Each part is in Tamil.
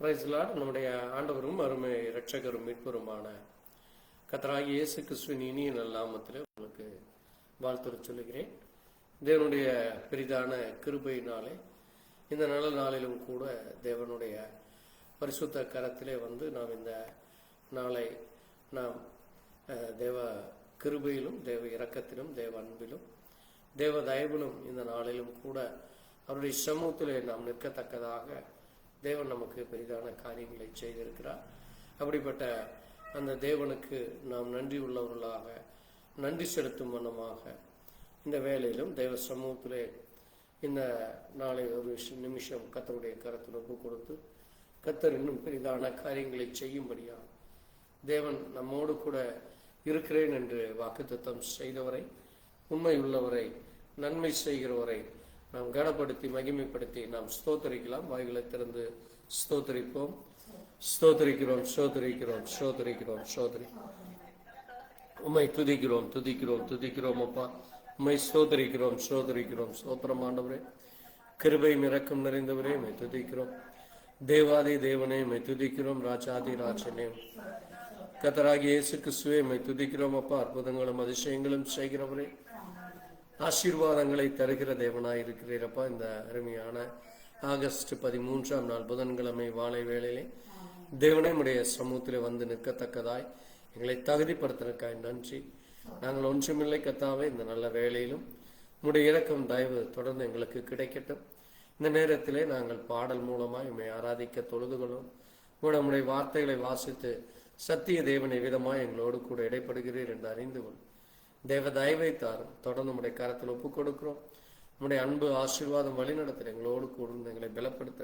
Price Lord. நம்முடைய ஆண்டவரும் அருமை இரட்சகரும் மீட்பருமான கர்த்தராகிய இயேசு கிறிஸ்துவின் இனிய நாமத்தில் உங்களுக்கு வாழ்த்து சொல்லுகிறேன். தேவனுடைய பெரிதான கிருபையினாலே இந்த நல்ல நாளிலும் கூட தேவனுடைய பரிசுத்த கரத்திலே நாம் இந்த நாளை நாம் தேவ கிருபையிலும் தேவ இரக்கத்திலும் தேவ அன்பிலும் தேவ தயவிலும் இந்த நாளிலும் கூட அவருடைய சமூகத்திலே நாம் நிற்கத்தக்கதாக தேவன் நமக்கு பெரிதான காரியங்களை செய்திருக்கிறார். அப்படிப்பட்ட அந்த தேவனுக்கு நாம் நன்றி உள்ளவர்களாக நன்றி செலுத்தும் வண்ணமாக இந்த வேளையிலும் தேவ சமூகத்திலே இந்த நாளை ஒரு நிமிஷம் கர்த்தருடைய கரத்தில் ஒப்பு கொடுத்து கர்த்தர் இன்னும் பெரிதான காரியங்களை செய்யும்படியா தேவன் நம்மோடு கூட இருக்கிறேன் என்று வாக்குத்தத்தம் செய்தவரை, உண்மை உள்ளவரை, நன்மை செய்கிறவரை நாம் கனப்படுத்தி மகிமைப்படுத்தி நாம் ஸ்தோத்தரிக்கலாம். வாய்களை திறந்து ஸ்தோத்தரிப்போம். ஸ்தோத்தரிக்கிறோம், ஸ்தோத்தரிக்கிறோம், ஸ்தோத்தரிக்கிறோம், ஸ்தோத்தரி உம்மை துதிக்கிறோம், துதிக்கிறோம், துதிக்கிறோம் அப்பா. உம்மை ஸ்தோத்தரிக்கிறோம், ஸ்தோத்தரிக்கிறோம். ஸ்தோத்திரம் ஆண்டவரே, கிருபை இரக்கம் நிறைந்தவரே, உம்மை துதிக்கிறோம். தேவாதி தேவனே, உம்மை துதிக்கிறோம். ராஜாதி ராஜனே, கர்த்தராகிய இயேசு கிறிஸ்துவே, உம்மை துதிக்கிறோம் அப்பா. அற்புதங்களும் அதிசயங்களும் செய்கிறவரே, ஆசீர்வாதங்களை தருகிற தேவனாயிருக்கிறீரப்பா. இந்த அருமையான ஆகஸ்ட் 13ஆம் நாள் புதன்கிழமை வாழை வேளையிலே தேவனே உடைய சமூகத்திலே வந்து நிற்கத்தக்கதாய் எங்களை தகுதிப்படுத்தினக்காய் நன்றி. நாங்கள் ஒன்றுமில்லை கர்த்தாவே. இந்த நல்ல வேளையிலும் உடைய இரக்கம் தயவு தொடர்ந்து எங்களுக்கு கிடைக்கட்டும். இந்த நேரத்திலே நாங்கள் பாடல் மூலமாய் உம்மை ஆராதிக்க தொழுதுகளும் நம்முடைய வார்த்தைகளை வாசித்து சத்திய தேவனை விதமாய் எங்களோடு கூட இடைப்படுகிறீர் என்று அறிந்து கொள்ளும். தேவ தயவை தாரும். தொடர்ந்து நம்முடைய கரத்தில் ஒப்புக் கொடுக்கிறோம். நம்முடைய அன்பு ஆசீர்வாதம் வழிநடத்த எங்களோடு கூட எங்களை பலப்படுத்த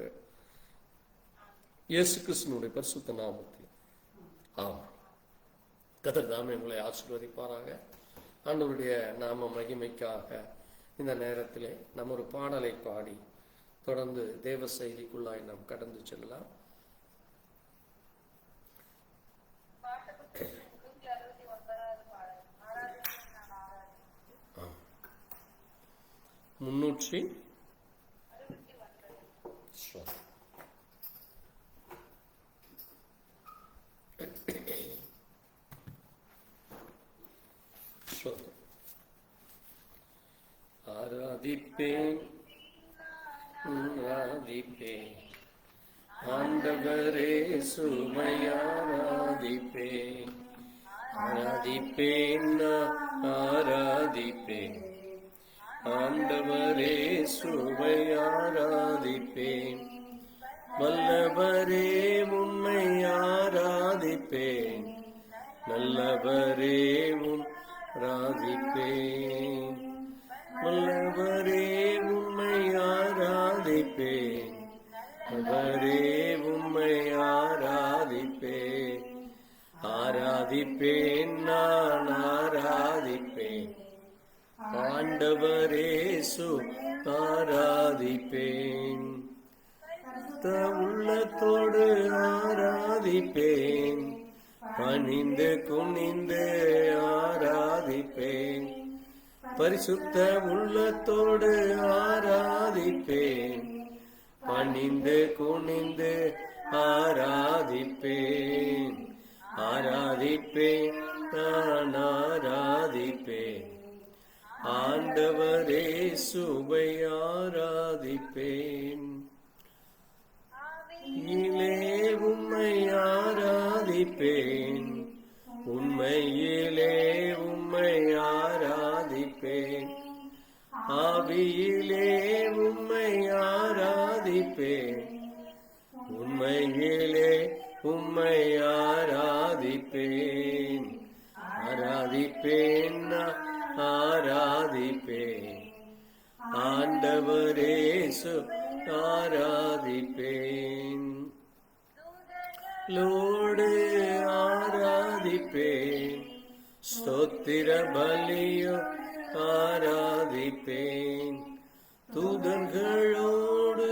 இயேசு கிறிஸ்துவினுடைய பரிசுத்த நாமத்தில் ஆமாம். கர்த்தர் தாமே எங்களை ஆசீர்வதிப்பாராக. ஆண்டவருடைய நாம மகிமைக்காக இந்த நேரத்திலே நம்ம ஒரு பாடலை பாடி தொடர்ந்து தேவ செய்திக்குள்ளாய் நாம் கடந்து செல்லலாம். முன்னூற்றி ஆராதிப்பேன், ஆராதிப்பேன் ஆண்டவரே சுமை ஆராதிப்பேன், ஆராதிப்பேன், ஆராதிப்பேன் ஆண்டவரே சுவை ஆராதிப்பேன், வல்லவரே உம்மை ஆராதிப்பேன், நல்லவரே உம் ஆராதிப்பேன், வல்லவரே உம்மை ஆராதிப்பேன், அவரே உம்மை ஆராதிப்பேன், ஆராதிப்பேன், நான் ஆராதிப்பேன் ஆண்டவரே சு ஆராதிப்பேன், உள்ளத்தோடு ஆராதிப்பேன், பணிந்து குனிந்து ஆராதிப்பேன், பரிசுத்த உள்ளத்தோடு ஆராதிப்பேன், பணிந்து குனிந்து ஆராதிப்பேன், ஆராதிப்பேன், நான் ஆராதிப்பேன் ஆண்டவரே சுவை ஆராதிப்பேன், இலே உம்மை ஆராதிப்பேன், உண்மையிலே உம்மை ஆராதிப்பேன், ஆவியிலே உம்மை ஆராதிப்பேன், உண்மையிலே உம்மை ஆராதிப்பேன், ஆராதிப்பேன், ஆராதிப்பேன் ஆண்டவரே சு ஆராதிப்பேன், லோடு ஆராதிப்பேன், ஸ்தோத்திர பலியோ ஆராதிப்பேன், தூதர்களோடு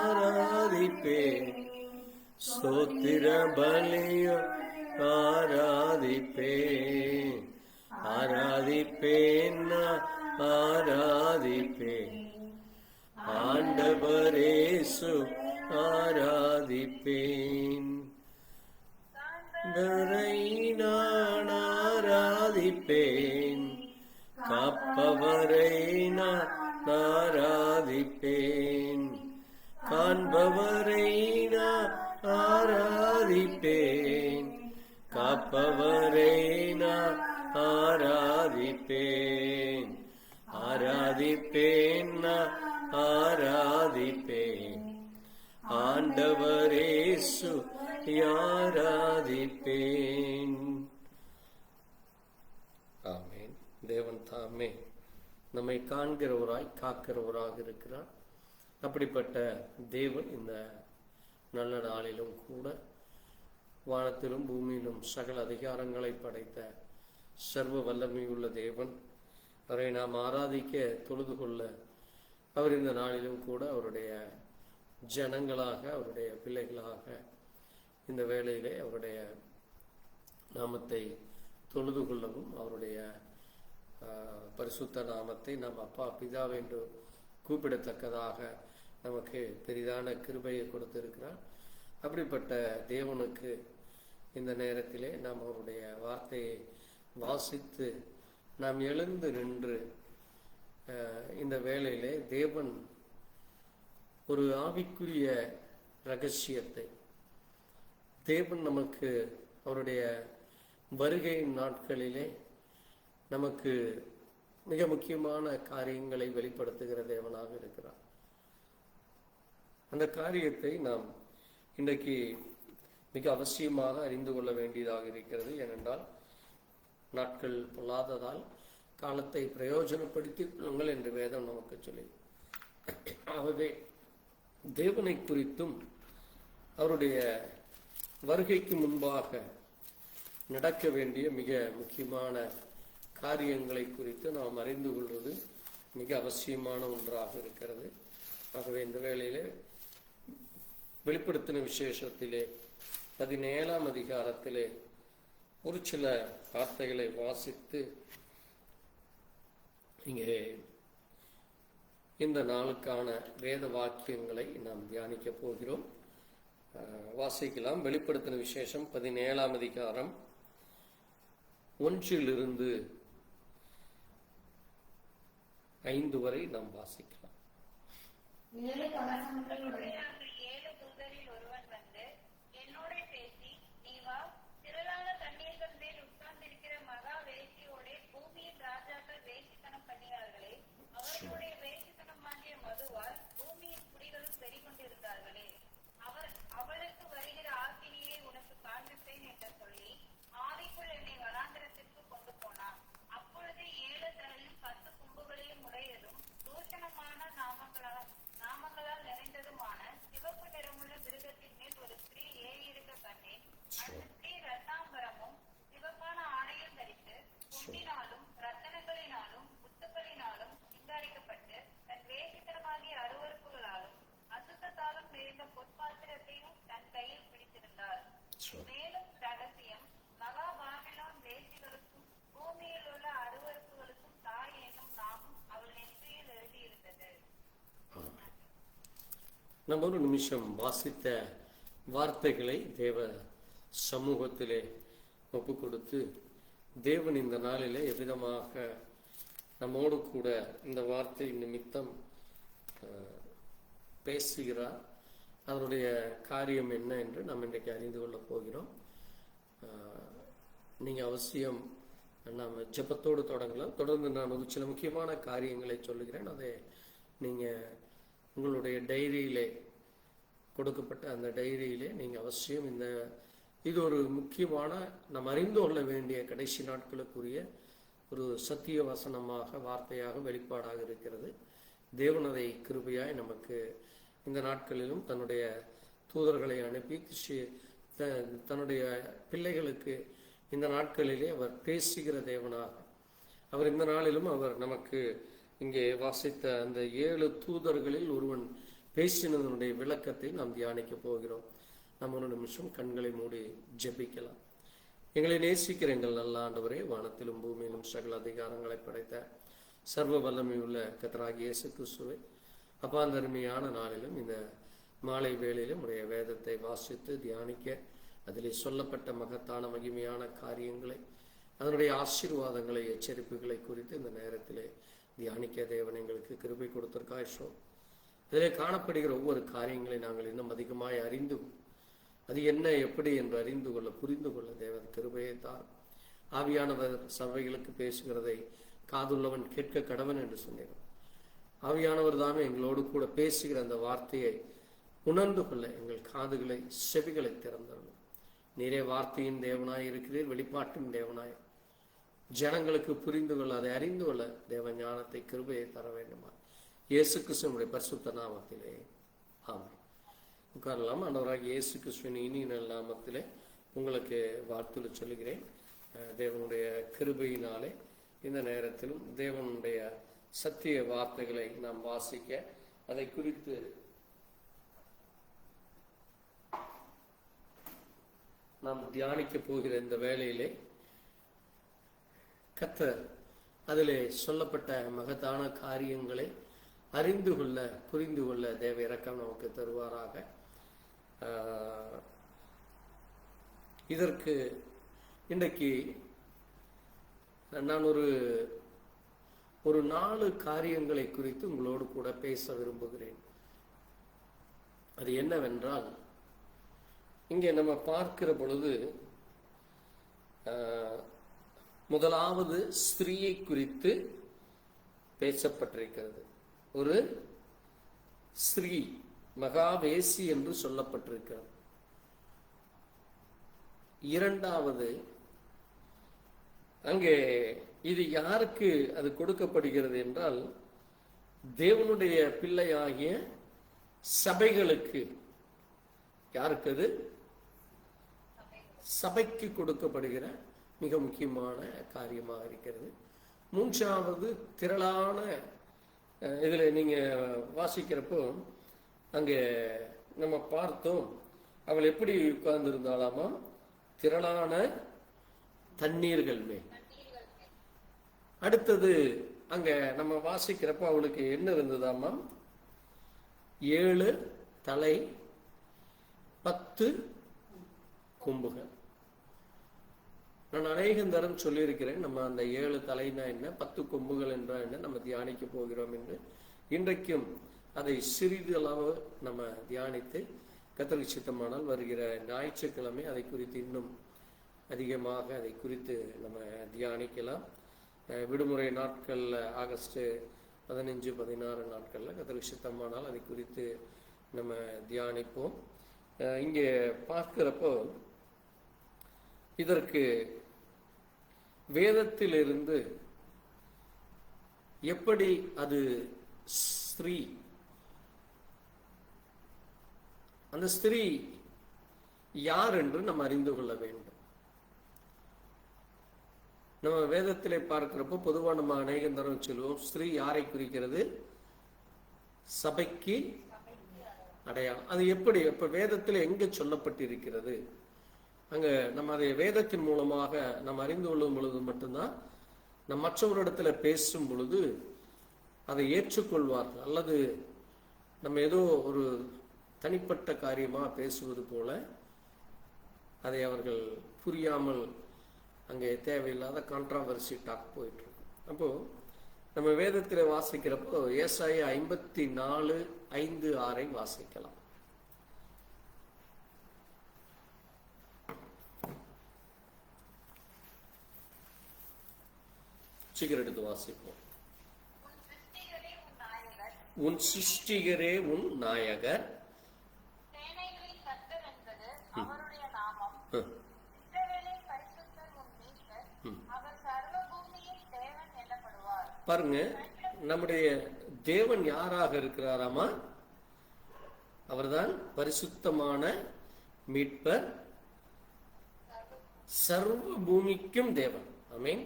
ஆராதிப்பேன், ஸ்தோத்திர பலியோ ஆராதிப்பேன், ஆராதிப்பேன், ஆராதிப்பேன் ஆண்டவரேசு ஆராதிப்பேன். கரை நான் ஆராதிப்பேன், காப்பவரை நான் ஆராதிப்பேன், காண்பவரை நான் ஆராதிப்பேன், காப்பவரை நான் ஆராதிப்பேன், ஆராதிப்பேன் நான் ஆராதிப்பேன், ஆண்டவரேசு ஆராதிப்பேன். ஆமென். தேவன் தாமே நம்மை காண்கிறவராய் காக்கிறவராக இருக்கிறார். அப்படிப்பட்ட தேவன் இந்த நல்ல நாளிலும் கூட வானத்திலும் பூமியிலும் சகல அதிகாரங்களை படைத்த சர்வ வல்லமையுள்ள தேவன், அவரை நாம் ஆராதிக்க தொழுது கொள்ள அவர் இந்த நாளிலும் கூட அவருடைய ஜனங்களாக, அவருடைய பிள்ளைகளாக இந்த வேளையிலே அவருடைய நாமத்தை தொழுது கொள்ளவும், அவருடைய பரிசுத்த நாமத்தை நாம் அப்பா பிதாவே என்று கூப்பிடத்தக்கதாக நமக்கு பெரிதான கிருபையை கொடுத்திருக்கிறார். அப்படிப்பட்ட தேவனுக்கு இந்த நேரத்திலே நாம் அவருடைய வார்த்தையை வாசித்து நாம் எழுந்து நின்று இந்த வேளையிலே தேவன் ஒரு ஆவிக்குரிய ரகசியத்தை தேவன் நமக்கு அவருடைய வருகை நாட்களிலே நமக்கு மிக முக்கியமான காரியங்களை வெளிப்படுத்துகிற தேவனாக இருக்கிறார். அந்த காரியத்தை நாம் இன்றைக்கு மிக அவசியமாக அறிந்து கொள்ள வேண்டியதாக இருக்கிறது. ஏனென்றால் நாட்கள் பொல்லாததால் காலத்தை பிரயோஜனப்படுத்திக் கொள்ளுங்கள் என்று வேதம் நமக்கு சொல்லி, ஆகவே தேவனை குறித்தும் அவருடைய வருகைக்கு முன்பாக நடக்க வேண்டிய மிக முக்கியமான காரியங்களை குறித்து நாம் அறிந்து கொள்வது மிக அவசியமான ஒன்றாக இருக்கிறது. ஆகவே இந்த வேளையிலே வெளிப்படுத்தின விசேஷத்திலே 17ஆம் அதிகாரத்திலே ஒரு சில வார்த்தைகளை வாசித்து இங்கே இந்த நாளுக்கான வேத வாக்கியங்களை நாம் தியானிக்க போகிறோம். வாசிக்கலாம். வெளிப்படுத்தின விசேஷம் 17ஆம் அதிகாரம் 1 5 வரை நாம் வாசிக்கலாம். நம்ம ஒரு நிமிஷம் வாசித்த வார்த்தைகளை தேவ சமூகத்திலே ஒப்பு கொடுத்து, தேவன் இந்த நாளிலே எவ்விதமாக நம்மோடு கூட இந்த வார்த்தை நிமித்தம் பேசுகிறார், அதனுடைய காரியம் என்ன என்று நாம் இன்றைக்கு அறிந்து கொள்ளப் போகிறோம். நீங்கள் அவசியம் நாம் ஜெபத்தோடு தொடங்கலாம். தொடர்ந்து நான் ஒரு சில முக்கியமான காரியங்களை சொல்லுகிறேன். அதை நீங்கள் உங்களுடைய டைரியிலே கொடுக்கப்பட்ட அந்த டைரியிலே நீங்கள் அவசியம் இது ஒரு முக்கியமான நாம் அறிந்து கொள்ள வேண்டிய கடைசி நாட்களுக்குரிய ஒரு சத்திய வசனமாக, வார்த்தையாக, வெளிப்பாடாக இருக்கிறது. தேவன் அதை கிருபையாய் நமக்கு இந்த நாட்களிலும் தன்னுடைய தூதர்களை அனுப்பி தன்னுடைய பிள்ளைகளுக்கு இந்த நாட்களிலே அவர் பேசுகிற தேவனாக, அவர் இந்த நாளிலும் அவர் நமக்கு இங்கே வாசித்த அந்த 7 தூதர்களில் ஒருவன் பேசினதனுடைய விளக்கத்தை நாம் தியானிக்க போகிறோம். நம்ம ஒரு நிமிஷம் கண்களை மூடி ஜெபிக்கலாம். எங்களை நேசிக்கிற எங்கள் நல்ல ஆண்டவரே, வானத்திலும் பூமியிலும் சகல அதிகாரங்களை படைத்த சர்வ வல்லமையுள்ள கர்த்தராகிய இயேசு கிறிஸ்துவே, அப்பா, அந்த அருமையான நாளிலும் இந்த மாலை வேளையிலும் உடைய வேதத்தை வாசித்து தியானிக்க, அதிலே சொல்லப்பட்ட மகத்தான மகிமையான காரியங்களை, அதனுடைய ஆசீர்வாதங்களை, எச்சரிப்புகளை குறித்து இந்த நேரத்திலே தியானிக்க தேவன் எங்களுக்கு கிருபை கொடுத்திருக்காய். இதிலே காணப்படுகிற ஒவ்வொரு காரியங்களை நாங்கள் இன்னும் அதிகமாய் அறிந்து, அது என்ன எப்படி என்று அறிந்து கொள்ள, புரிந்து கொள்ள தேவன் கிருபையை தார். ஆவியானவர் சபைகளுக்கு பேசுகிறதை காதுள்ளவன் கேட்க கடவன் என்று சொன்னேன். ஆவியானவர் தாமே எங்களோடு கூட பேசுகிற அந்த வார்த்தையை உணர்ந்து கொள்ள எங்கள் காதுகளை, செவிகளை திறந்தரணும். நீரே வார்த்தையின் தேவனாய் இருக்கிறீர், வெளிப்பாட்டின் தேவனாய் ஜனங்களுக்கு புரிந்து கொள்ள, அதை அறிந்து கொள்ள தேவ ஞானத்தை, கிருபையை தர வேண்டுமா இயேசு கிறிஸ்துவினுடைய பரிசுத்த நாமத்திலே ஆமென். உட்காரலாம். ஆண்டவராகிய இயேசு கிறிஸ்துவின் இனிய நாமத்திலே உங்களுக்கு வாழ்த்துக்களை சொல்லுகிறேன். தேவனுடைய கிருபையினாலே இந்த நேரத்திலும் தேவனுடைய சத்திய வார்த்தைகளை நாம் வாசிக்க, அதை குறித்து நாம் தியானிக்க போகிற இந்த வேளையிலே கர்த்தர் அதிலே சொல்லப்பட்ட மகத்தான காரியங்களை அறிந்து கொள்ள, புரிந்து கொள்ள தேவ இரக்கம் நமக்கு தருவாராக. இதற்கு இன்றைக்கு நான் ஒரு 4 காரியங்களை குறித்து உங்களோடு கூட பேச விரும்புகிறேன். அது என்னவென்றால், இங்கே நம்ம பார்க்கிற பொழுது முதலாவது ஸ்திரீயை குறித்து பேசப்பட்டிருக்கிறது. ஒரு ஸ்திரீ, மகாவேசி என்று சொல்லப்பட்டிருக்கிறது. இரண்டாவது, அங்கே இது யாருக்கு அது கொடுக்கப்படுகிறது என்றால், தேவனுடைய பிள்ளையாகிய சபைகளுக்கு. யாருக்கு அது? சபைக்கு கொடுக்கப்படுகிற மிக முக்கியமான காரியமாக இருக்கிறது. மூன்றாவது, திரளான, இதில் நீங்க வாசிக்கிறப்போ அங்கே நம்ம பார்த்தோம், அவள் எப்படி உட்கார்ந்திருந்தாலாமா? திரளான தண்ணீர்கள் மேல். அடுத்தது அங்க நம்ம வாசிக்கிறப்போ அவளுக்கு என்ன இருந்ததாமா? 7 தலை 10 கொம்புகள். நான் அநேக தரம் சொல்லியிருக்கிறேன், நம்ம அந்த 7 தலைனா என்ன, 10 கொம்புகள் என்றால் என்ன நம்ம தியானிக்க போகிறோம் என்று. இன்றைக்கும் அதை சிறிதளவு நம்ம தியானித்து, கர்த்தருக்கு சித்தமானால் வருகிற ஞாயிற்றுக்கிழமை அதை குறித்து இன்னும் அதிகமாக அதை குறித்து நம்ம தியானிக்கலாம். விடுமுறை நாட்களில் ஆகஸ்ட் 15, 16 நாட்களில் கர்த்தருக்கு சித்தமானால் அதை குறித்து நம்ம தியானிப்போம். இங்கே பார்க்கிறப்போ இதற்கு வேதத்திலிருந்து எப்படி அது ஸ்திரீ, அந்த ஸ்திரீ யார் என்று நம்ம அறிந்து கொள்ள வேண்டும். நம்ம வேதத்திலே பார்க்கிறப்போ பொதுவாக நம்ம அநேகம் தரம் சொல்லுவோம், ஸ்திரீ யாரை குறிக்கிறது? சபைக்கு அடையாளம். அது எப்படி இப்ப வேதத்தில் எங்க சொல்லப்பட்டிருக்கிறது? அங்க நம்ம அதை வேதத்தின் மூலமாக நம்ம அறிந்து கொள்ளும் பொழுது மட்டும்தான் நம்ம மற்றவரிடத்துல பேசும் பொழுது அதை ஏற்றுக்கொள்வார்கள். அல்லது நம்ம ஏதோ ஒரு தனிப்பட்ட காரியமா பேசுவது போல அதை அவர்கள் புரியாமல் அங்கே தேவையில்லாத கான்ட்ராவர்சி டாக் போயிட்டு இருக்கும். அப்போ நம்ம வேதத்தில் வாசிக்கிறப்போ ஏசாயா 54, 5, 6 வாசிக்கலாம். சீக்கிரம் எடுத்து வாசிப்போம். உன் சிருஷ்டிகரே உன் நாயகர், பாருங்க, நம்முடைய தேவன் யாராக இருக்கிறாராமா? அவர்தான் பரிசுத்தமான மீட்பர், சர்வ பூமிக்கும் தேவன். ஆமென்.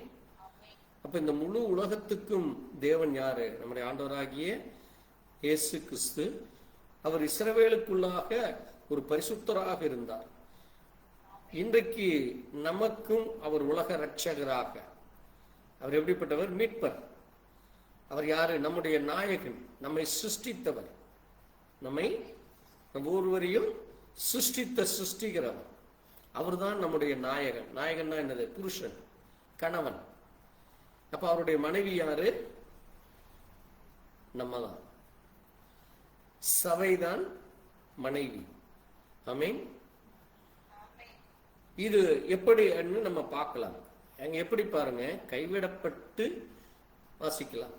அப்ப இந்த முழு உலகத்துக்கும் தேவன் யாரு? நம்முடைய ஆண்டவராகிய இயேசு கிறிஸ்து. அவர் இஸ்ரவேலுக்குள்ளாக ஒரு பரிசுத்தராக இருந்தார். இன்றைக்கு நமக்கும் அவர் உலக ரட்சகராக. அவர் எப்படிப்பட்டவர்? மீட்பர். அவர் யாரு? நம்முடைய நாயகன், நம்மை சிருஷ்டித்தவர், நம்மை நம்ம ஒருவரையும் சிருஷ்டித்த சிருஷ்டிக்கிறவர். அவர் தான் நம்முடைய நாயகன். நாயகன்னா என்னது? புருஷன், கணவன். அப்ப அவருடைய மனைவி யாரு? நம்ம தான். சபைதான் மனைவி. ஆமென். இது எப்படி நம்ம பார்க்கலாம். அங்க எப்படி பாருங்க, கைவிடப்பட்டு வாசிக்கலாம்.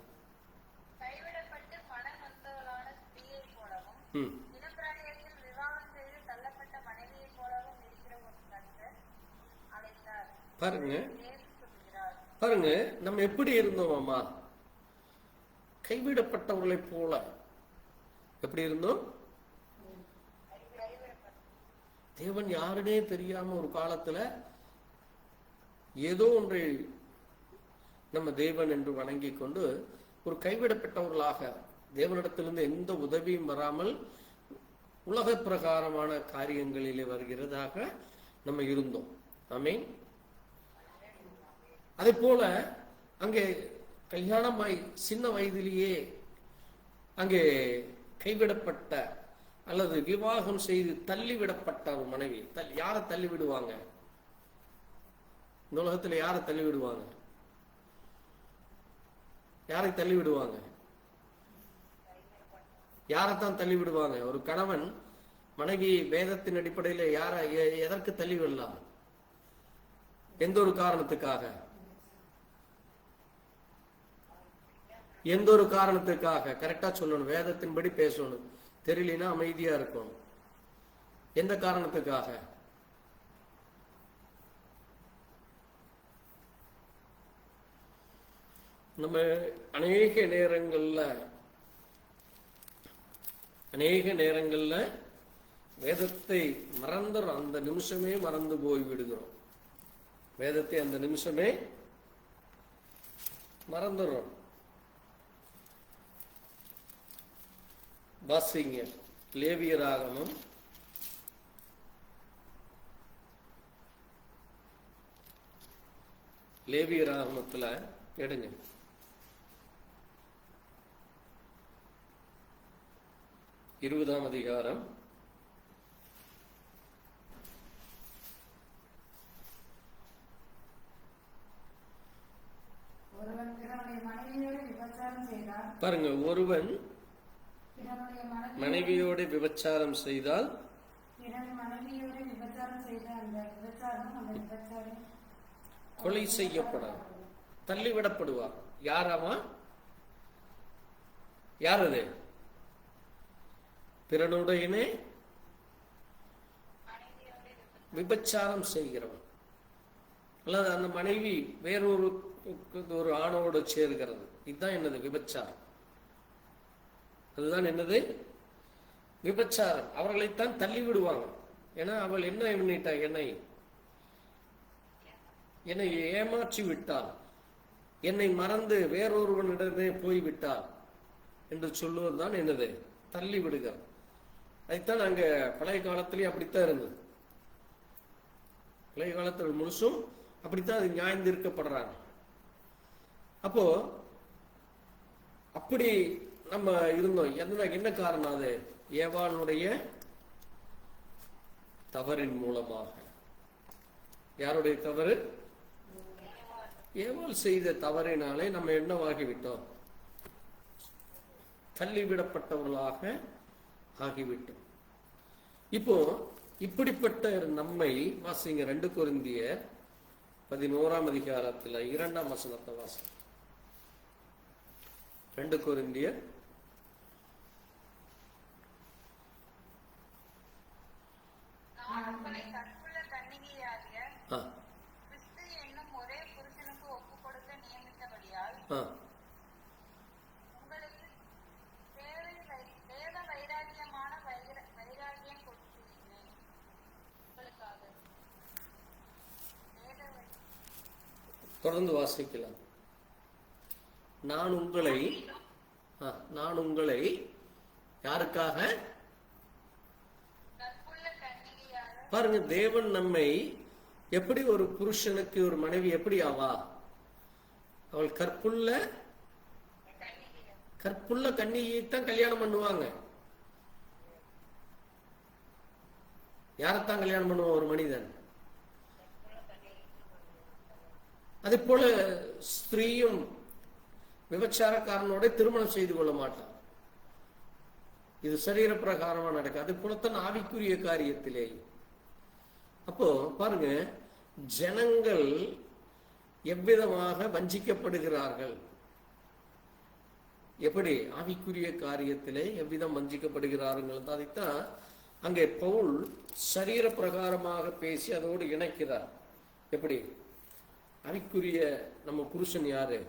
கைவிடப்பட்டு பணம் வந்தவளான ஸ்திரீயை போலவும் இளம்பிராயத்தில் விவாகம் செய்து தள்ளப்பட்ட மனைவியை போலவும் இருக்கிற ஒரு கர்த்தர் அழைத்தார். பாருங்க இயேசு சொல்கிறார். பாருங்க, நம்ம எப்படி இருந்தோமாமா? கைவிடப்பட்டவர்களை போல எப்படி இருந்தோம்? தேவன் யாருனே தெரியாம ஒரு காலத்துல ஏதோ ஒன்றை நம்ம தேவன் என்று வணங்கி கொண்டு ஒரு கைவிடப்பட்டவர்களாக, தேவனிடத்திலிருந்து எந்த உதவியும் வராமல் உலக பிரகாரமான காரியங்களிலே வருகிறதாக நம்ம இருந்தோம். ஆமென். அதே போல அங்கே கல்யாணமாய் சின்ன வயதிலேயே அங்கே கைவிடப்பட்ட அல்லது விவாகம் செய்து தள்ளிவிடப்பட்ட ஒரு மனைவி. யாரை தள்ளி விடுவாங்க? இந்த உலகத்துல யாரை தள்ளி விடுவாங்க? யாரை தள்ளி விடுவாங்க? யாரைத்தான் தள்ளி விடுவாங்க? ஒரு கணவன் மனைவி வேதத்தின் அடிப்படையில் யாரை எதற்கு தள்ளி விடலாம்? எந்த ஒரு காரணத்துக்காக? எந்த ஒரு காரணத்துக்காக? கரெக்டா சொல்லணும், வேதத்தின்படி பேசணும். தெரியலனா அமைதியா இருக்கணும். எந்த காரணத்துக்காக? நம்ம அநேக நேரங்கள்ல வேதத்தை மறந்துடும். அந்த நிமிஷமே மறந்து போய் விடுகிறோம். வேதத்தை அந்த நிமிஷமே மறந்துடுறோம். வாசிங்க லேவியராகமம் 20 20 அதிகாரம். பாருங்க, ஒருவன் மனைவியோடு விபச்சாரம் செய்தால் கொலை செய்யப்படார், தள்ளிவிடப்படுவார். யாராமா? யார் அது? பிறனுடையனே விபச்சாரம் செய்கிறவன். அல்லது அந்த மனைவி வேறொரு ஒரு ஆணோடு சேர்கிறது. இதுதான் என்னது? விபச்சாரம். அதுதான் என்னது? விபச்சாரம். அவர்களைத்தான் தள்ளி விடுவாங்க. ஏன்னா அவள் என்ன பண்ணிட்டா? என்னை ஏமாற்றி விட்டாள், என்னை மறந்து வேறொருவனிடமே போய்விட்டாள் என்று சொல்லுவதுதான் என்னது? தள்ளி விடுகிறார். அதைத்தான் அங்க பழைய காலத்திலேயே அப்படித்தான் இருந்தது. பழைய காலத்தில் முழுசும் அப்படித்தான் அது நியாயந்திருக்கப்படுறாங்க. அப்போ அப்படி நம்ம இருந்தோம். என்ன காரணம்? அது ஏவாளுடைய தவறின் மூலமாக. யாருடைய தவறு? ஏவாள் செய்த தவறினாலே நம்ம என்னவாகிவிட்டோம்? தள்ளிவிடப்பட்டவர்களாக ஆகிவிட்டோம். இப்போ இப்படிப்பட்ட நம்மை வாசிங்க 2 கொரிந்தியர் 11 அதிகாரத்தில் 2 வசனத்தை வாசி. 2 கொரிந்தியர் தொடர்ந்து வாசிக்கலாம். நான் உங்களை யாருக்காக? பாருங்க, தேவன் நம்மை எப்படி ஒரு புருஷனுக்கு ஒரு மனைவி எப்படி ஆவா? அவள் கற்புள்ள கன்னியைத்தான் கல்யாணம் பண்ணுவாங்க. யாரைத்தான் கல்யாணம் பண்ணுவான் ஒரு மனிதன்? அதே போல ஸ்திரீயும் விபச்சாரக்காரனோட திருமணம் செய்து கொள்ள மாட்டான். இது சரீர பிரகாரமா நடக்கும். அது போலத்தான் ஆவிக்குரிய காரியத்திலே. அப்போ பாருங்க, ஜனங்கள் எவ்விதமாக வஞ்சிக்கப்படுகிறார்கள், எப்படி ஆவிக்குரிய காரியத்திலே எவ்விதம் வஞ்சிக்கப்படுகிறார்கள். அதைத்தான் அங்கே பவுல் சரீர பிரகாரமாக பேசி அதோடு இணைக்கிறார். எப்படி ஆவிக்குரிய நம்ம புருஷன் யாரு?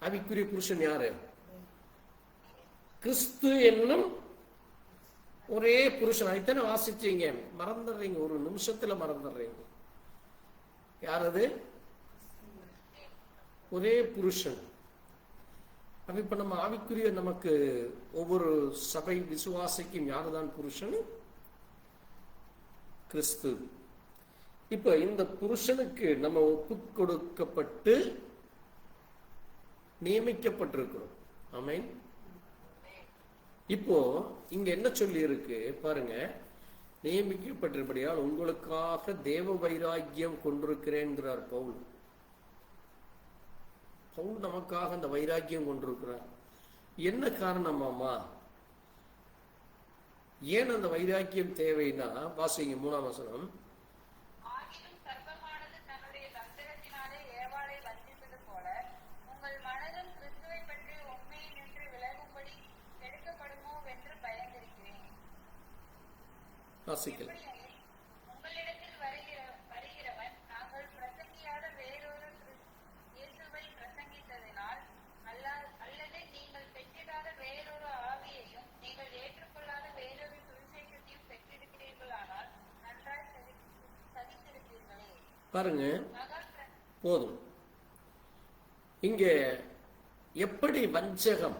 ஆவிக்குரிய புருஷன் யாரு? கிறிஸ்து என்னும் ஒரே புருஷன். அதைத்தானே வாசிச்சீங்க, மறந்துடுறீங்க, ஒரு நிமிஷத்துல மறந்துடுறீங்க. யாரது? ஒரே புருஷன். அப்ப இப்ப நம்ம ஆவிக்குரிய நமக்கு ஒவ்வொரு சபை விசுவாசிக்கும் யாருதான் புருஷன்? கிறிஸ்து. இப்ப இந்த புருஷனுக்கு நம்ம ஒப்பு கொடுக்கப்பட்டு நியமிக்கப்பட்டிருக்கிறோம். ஆமென். இப்போ இங்க என்ன சொல்லி இருக்கு பாருங்க, நியமிக்கப்பட்டிருப்படியால் உங்களுக்காக தேவ வைராக்கியம் கொண்டிருக்கிறேன்கிறார் பவுல். பவுல் நமக்காக அந்த வைராக்கியம் கொண்டிருக்கிறார். என்ன காரணமாமா? ஏன் அந்த வைராக்கியம் தேவைன்னா, வாசிங்க 3ஆம் வசனம். ஆகிலும் சர்ப்பமானது தன்னுடைய தந்திரத்தினாலே ஏவாளை வஞ்சித்தது போல உங்கள் மனதும் கிறிஸ்துவை பற்றி உண்மையை நின்று விலகும்படி கெடுக்கப்படுமோ என்று பயந்திருக்கிறேன். வாசிக்கல். உங்களிடத்தில் வருகிறவன் நாங்கள் பிரசங்கியாத வேறொரு இயேசுவை பிரசங்கித்ததினால் அல்லது நீங்கள் பெற்றிடாத வேறொரு ஆவியையும் நீங்கள் ஏற்றுக்கொள்ளாத வேறொரு சுவிசேஷத்தையும் பெற்றிருக்கிறீர்களானால் நன்றாய் சகித்திருப்பீர்களே. பாருங்க, போதும். இங்க எப்படி வஞ்சகம்?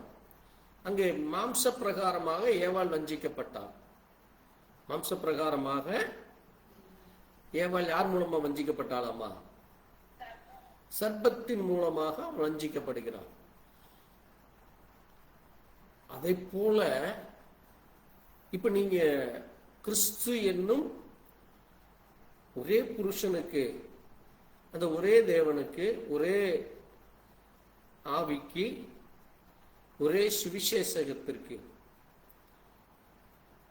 அங்கே மாம்ச பிரகாரமாக ஏவாள் வஞ்சிக்கப்பட்டாள். மாம்ச பிரகாரமாக ஏவாள் யார் மூலமா வஞ்சிக்கப்பட்டாளாமா? சர்ப்பத்தின் மூலமாக அவள் வஞ்சிக்கப்படுகிறாள். அதை போல இப்ப நீங்க கிறிஸ்து என்னும் ஒரே புருஷனுக்கு, அந்த ஒரே தேவனுக்கு, ஒரே ஆவிக்கு, ஒரே சுவிசேஷகத்திற்கு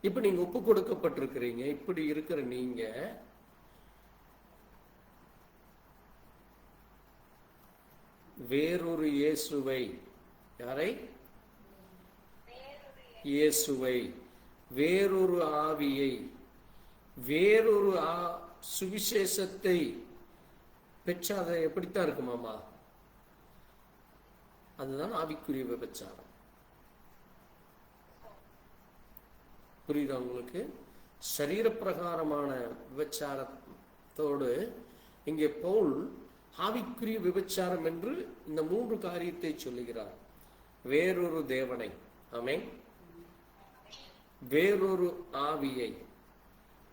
இப்ப நீங்க ஒப்பு கொடுக்கப்பட்டிருக்கிறீங்க. இப்படி இருக்கிற நீங்க வேறொரு இயேசுவை, யாரை? இயேசுவை, வேறொரு ஆவியை, வேறொரு சுவிசேஷத்தை பெற்ற அதை எப்படித்தான் இருக்குமாமா? அதுதான் ஆவிக்குரிய விபச்சாரம். புரியுதா உங்களுக்கு? சரீர பிரகாரமான விபச்சாரத்தோடு இங்கே பவுல் ஆவிக்குரிய விபச்சாரம் என்று இந்த 3 காரியத்தை சொல்லுகிறார். வேறொரு தேவனை, ஆமென், வேறொரு ஆவியை,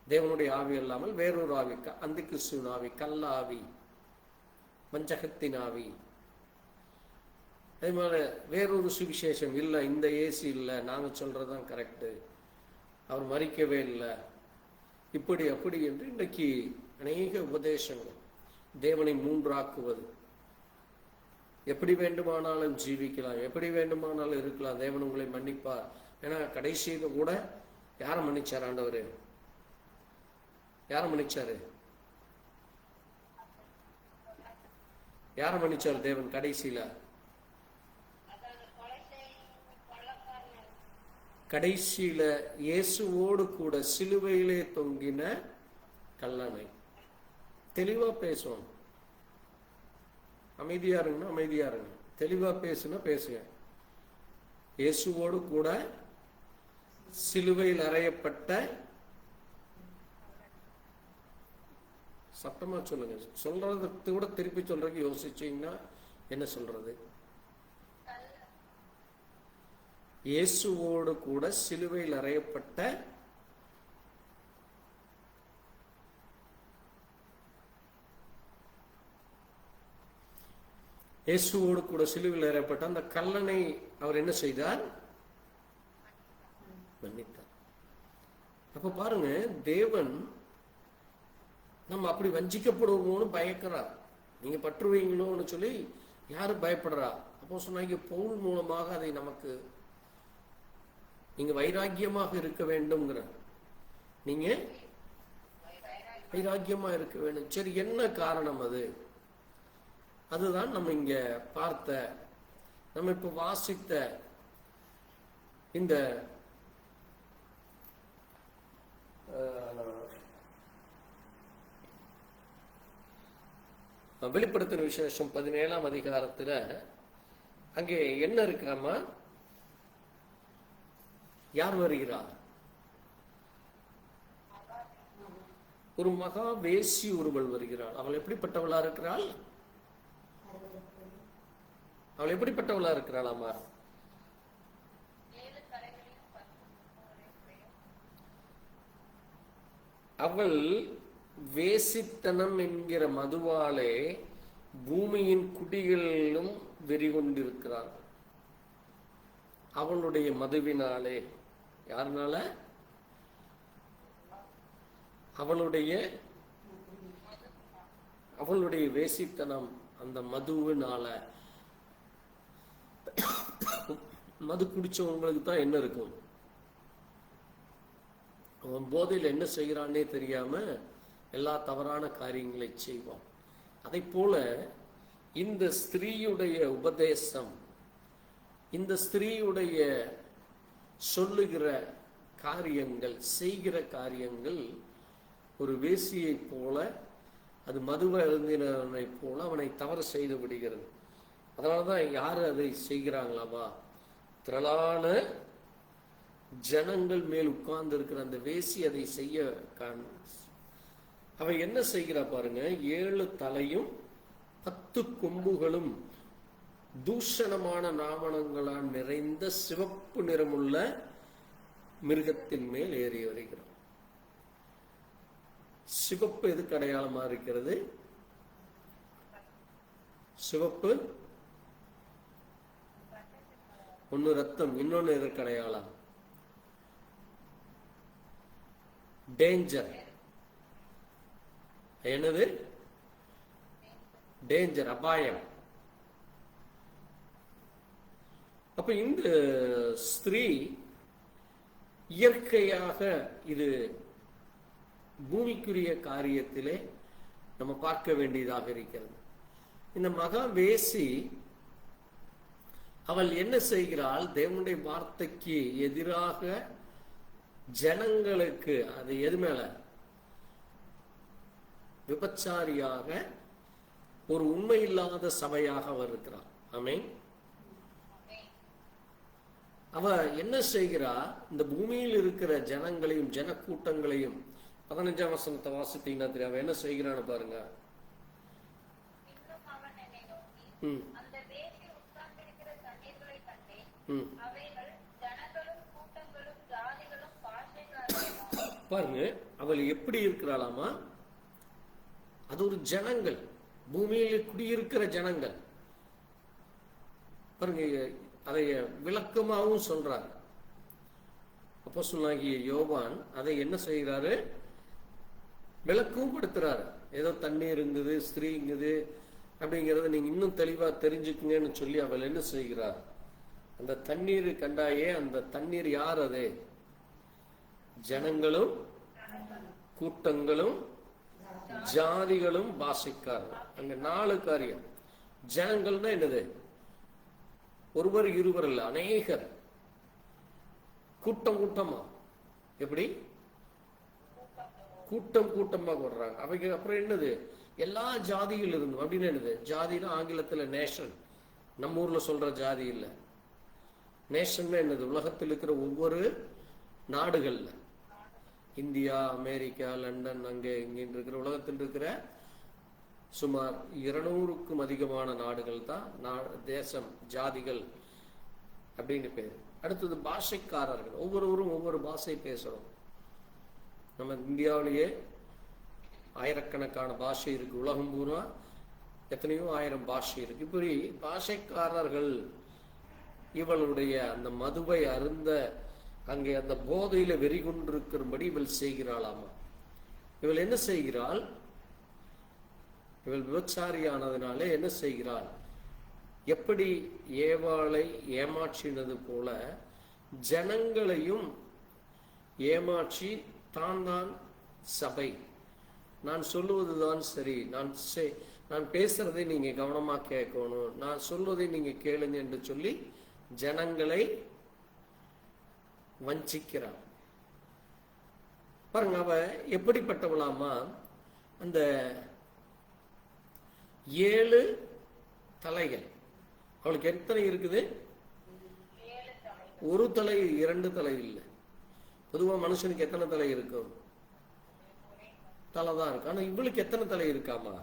தேவனுடைய ஆவி அல்லாமல் வேறொரு ஆவி, அந்த கிறிஸ்துவின் ஆவி, கல்லாவி, வஞ்சகத்தின் ஆவி. அதே மாதிரி வேறொரு சுவிசேஷம் இல்லை, இந்த இயேசு இல்லை, நாங்க சொல்றதுதான் கரெக்டு, அவர் மரிக்கவே இல்லை, இப்படி அப்படி என்று இன்றைக்கு அநேக உபதேசங்கள். தேவனை 3ஆக்குவது, எப்படி வேண்டுமானாலும் ஜீவிக்கலாம், எப்படி வேண்டுமானாலும் இருக்கலாம், தேவன் உங்களை மன்னிப்பார். ஏன்னா கடைசியில கூட யாரை மன்னிச்சார் ஆண்டவர்? யாரை மன்னிச்சாரு? யாரை மன்னிச்சார் தேவன் கடைசியில? கடைசியில இயேசுவோடு கூட சிலுவையிலே தொங்கின கல்லனை. தெளிவா பேசுவோம். அமைதியா இருங்க, அமைதியா இருங்க. தெளிவா பேசுனா பேசுங்க. இயேசுவோடு கூட சிலுவையில் அறையப்பட்ட, சத்தமா சொல்லுங்க, சொல்றதை கூட திருப்பி சொல்றதுக்கு யோசிச்சீங்கன்னா என்ன சொல்றது? இயேசுவோடு கூட சிலுவையில் அறையப்பட்ட இயேசுவோடு கூட சிலுவையில் அறையப்பட்ட அந்த கல்லனை அவர் என்ன செய்தார்? மன்னித்தார். அப்ப பாருங்க, தேவன் நம்ம அப்படி வஞ்சிக்கப்படுவோம்னு பயக்கிறார். நீங்க பற்றுவீங்களோன்னு சொல்லி யாரு பயப்படுறா? அப்போ சொன்னாங்க, பவுல் மூலமாக அதை நமக்கு நீங்க வைராக்கியமாக இருக்க வேண்டும்ங்கிற, நீங்க வைராக்கியமா இருக்க வேண்டும். சரி, என்ன காரணம் அது? அதுதான் நம்ம இங்க பார்த்த, நம்ம இப்ப வாசித்த இந்த வெளிப்படுத்தின விசேஷம் 17ஆம் அதிகாரத்துல அங்கே என்ன இருக்காமா? யார் வருகிறார்? ஒரு மகா வேசி ஒருவள் வருகிறாள். அவள் எப்படிப்பட்டவளா இருக்கிறாள்? அவள் எப்படிப்பட்டவளா இருக்கிறாளாமா? அவள் வேசித்தனம் என்கிற மதுவாலே பூமியின் குடிகளிலும் வெறிகொண்டிருக்கிறார்கள். அவளுடைய மதுவினாலே, யாருனால? அவளுடைய வேசித்தனம், அந்த மதுவினால. மது குடிச்சவங்களுக்கு தான் என்ன இருக்கும்? அவன் போதையில் என்ன செய்கிறான்னே தெரியாம எல்லா தவறான காரியங்களை செய்வான். அதை போல இந்த ஸ்திரீயுடைய உபதேசம், இந்த ஸ்திரீயுடைய சொல்லுகிற காரியங்கள், செய்கிற காரியங்கள் ஒரு வேசியை போல, அது மதுவை அருந்தினவனை போல அவனை தவறு செய்து விடுகிறது. அதனாலதான் யாரு அதை செய்கிறாங்களாமா? திரளான ஜனங்கள் மேல் உட்கார்ந்து இருக்கிற அந்த வேசி அதை செய்ய அவ என்ன செய்கிறா பாருங்க. 7 தலையும் 10 கொம்புகளும் தூஷணமான நாமணங்களால் நிறைந்த சிவப்பு நிறமுள்ள மிருகத்தின் மேல் ஏறி வருகிறார். சிவப்பு எதுக்கு அடையாளமா இருக்கிறது? சிவப்பு ஒன்னு ரத்தம், இன்னொன்னு எதற்கு அடையாளம்? டேஞ்சர். என்னது? டேஞ்சர், அபாயம். அப்ப இந்த ஸ்திரீ இயற்கையாக இது பூமிக்குரிய காரியத்திலே நம்ம பார்க்க வேண்டியதாக இருக்கிறது. இந்த மகா வேசி அவள் என்ன செய்கிறாள்? தேவனுடைய வார்த்தைக்கு எதிராக ஜனங்களுக்கு, அது எது மேல? விபச்சாரியாக, ஒரு உண்மை இல்லாத சபையாக அவர் இருக்கிறார். ஆமென். அவ என்ன செய்கிறா? இந்த பூமியில் இருக்கிற ஜனங்களையும் ஜனக்கூட்டங்களையும், 15ஆம் வசனத்தை வாசித்தீங்கன்னா தெரியும், அவ என்ன செய்கிறான்னு பாருங்க. பாருங்க, அவள் எப்படி இருக்கிறாளாமா? அது ஒரு ஜனங்கள், பூமியில் குடியிருக்கிற ஜனங்கள். பாருங்க, அதை விளக்கமாகவும் சொல்றாங்க. அப்போஸ்தலனாகிய யோவான் அதை என்ன செய்கிறாரு? விளக்கவும் படுத்துறாரு. ஏதோ தண்ணீர் இருந்தது, ஸ்திரீ இருந்தது அப்படிங்கிறத நீங்க இன்னும் தெளிவா தெரிஞ்சுக்குங்கன்னு சொல்லி அவள் என்ன செய்கிறார்? அந்த தண்ணீர் கண்டாயே, அந்த தண்ணீர் யார்? அது ஜனங்களும் கூட்டங்களும் ஜாதிகளும் பாஷைக்காரர்கள். அங்க 4 காரியம். ஜனங்கள்னா என்னது? ஒருவர் இருவர் இல்ல, அநேகர். கூட்டம் கூட்டமா, எப்படி கூட்டம் கூட்டமா வர்றாங்க. அவைக்கு அப்புறம் என்னது? எல்லா ஜாதிகள் இருந்தும். அப்படின்னு என்னது? ஜாதினா ஆங்கிலத்துல நேஷன், நம்ம ஊர்ல சொல்ற ஜாதி இல்ல. நேஷன் என்னது? உலகத்தில் இருக்கிற ஒவ்வொரு நாடுகள்ல, இந்தியா, அமெரிக்கா, லண்டன், அங்கே இங்கே இருக்கிற உலகத்தில் இருக்கிற சுமார் 200க்கும் அதிகமான நாடுகள் தான் தேசம், ஜாதிகள் அப்படின்னு பேரு. அடுத்தது பாஷைக்காரர்கள். ஒவ்வொருவரும் ஒவ்வொரு பாஷை பேசுறோம். நம்ம இந்தியாவிலேயே ஆயிரக்கணக்கான பாஷை இருக்கு. உலகம் பூரா எத்தனையோ ஆயிரம் பாஷை இருக்கு. இப்படி பாஷைக்காரர்கள் இவளுடைய அந்த மதுவை அருந்த அங்கே அந்த போதையில வெறி கொண்டிருக்கிறபடி இவள் செய்கிறாளாமா. இவள் என்ன செய்கிறாள்? இவள் விபச்சாரியானதுனாலே என்ன செய்கிறாள்? எப்படி ஏவாளை ஏமாற்றினது போல ஜனங்களையும் ஏமாற்றி தான் சபை, நான் சொல்லுவதுதான் சரி, நான் பேசுறதை நீங்க கவனமா கேட்கணும், நான் சொல்வதை நீங்க கேளுங்க என்று சொல்லி ஜனங்களை வஞ்சிக்கிறான். பாருங்க, அவ எப்படிப்பட்டவளாமா? அந்த 7 தலைகள் அவளுக்கு எத்தனை இருக்குது? ஒரு தலை, 2 தலை இல்லை. பொதுவா மனுஷனுக்கு எத்தனை தலை இருக்கும்? தலை தான் இருக்கு. ஆனா இவளுக்கு எத்தனை தலை இருக்காமா?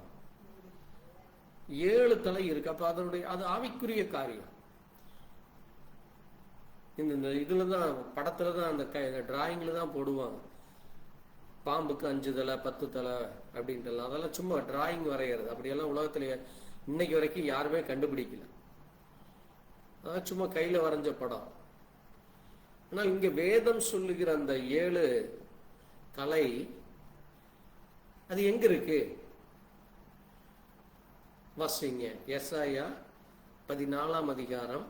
7 தலை இருக்கு. அப்ப அதனுடைய அது ஆவிக்குரிய காரியம். இந்த இதுலதான், படத்துலதான், அந்த டிராயிங்ல தான் போடுவாங்க, பாம்புக்கு 5 தலை 10 தலை அப்படின்ட்டு. அதெல்லாம் சும்மா டிராயிங் வரைகிறது. அப்படியெல்லாம் உலகத்துல இன்னைக்கு வரைக்கும் யாருமே கண்டுபிடிக்கல. அதான் சும்மா கையில வரைஞ்ச படம். ஆனால் இங்க வேதம் சொல்லுகிற அந்த 7 தலை அது எங்க இருக்கு? வாசிங்க, எசாயா 14ஆம் அதிகாரம்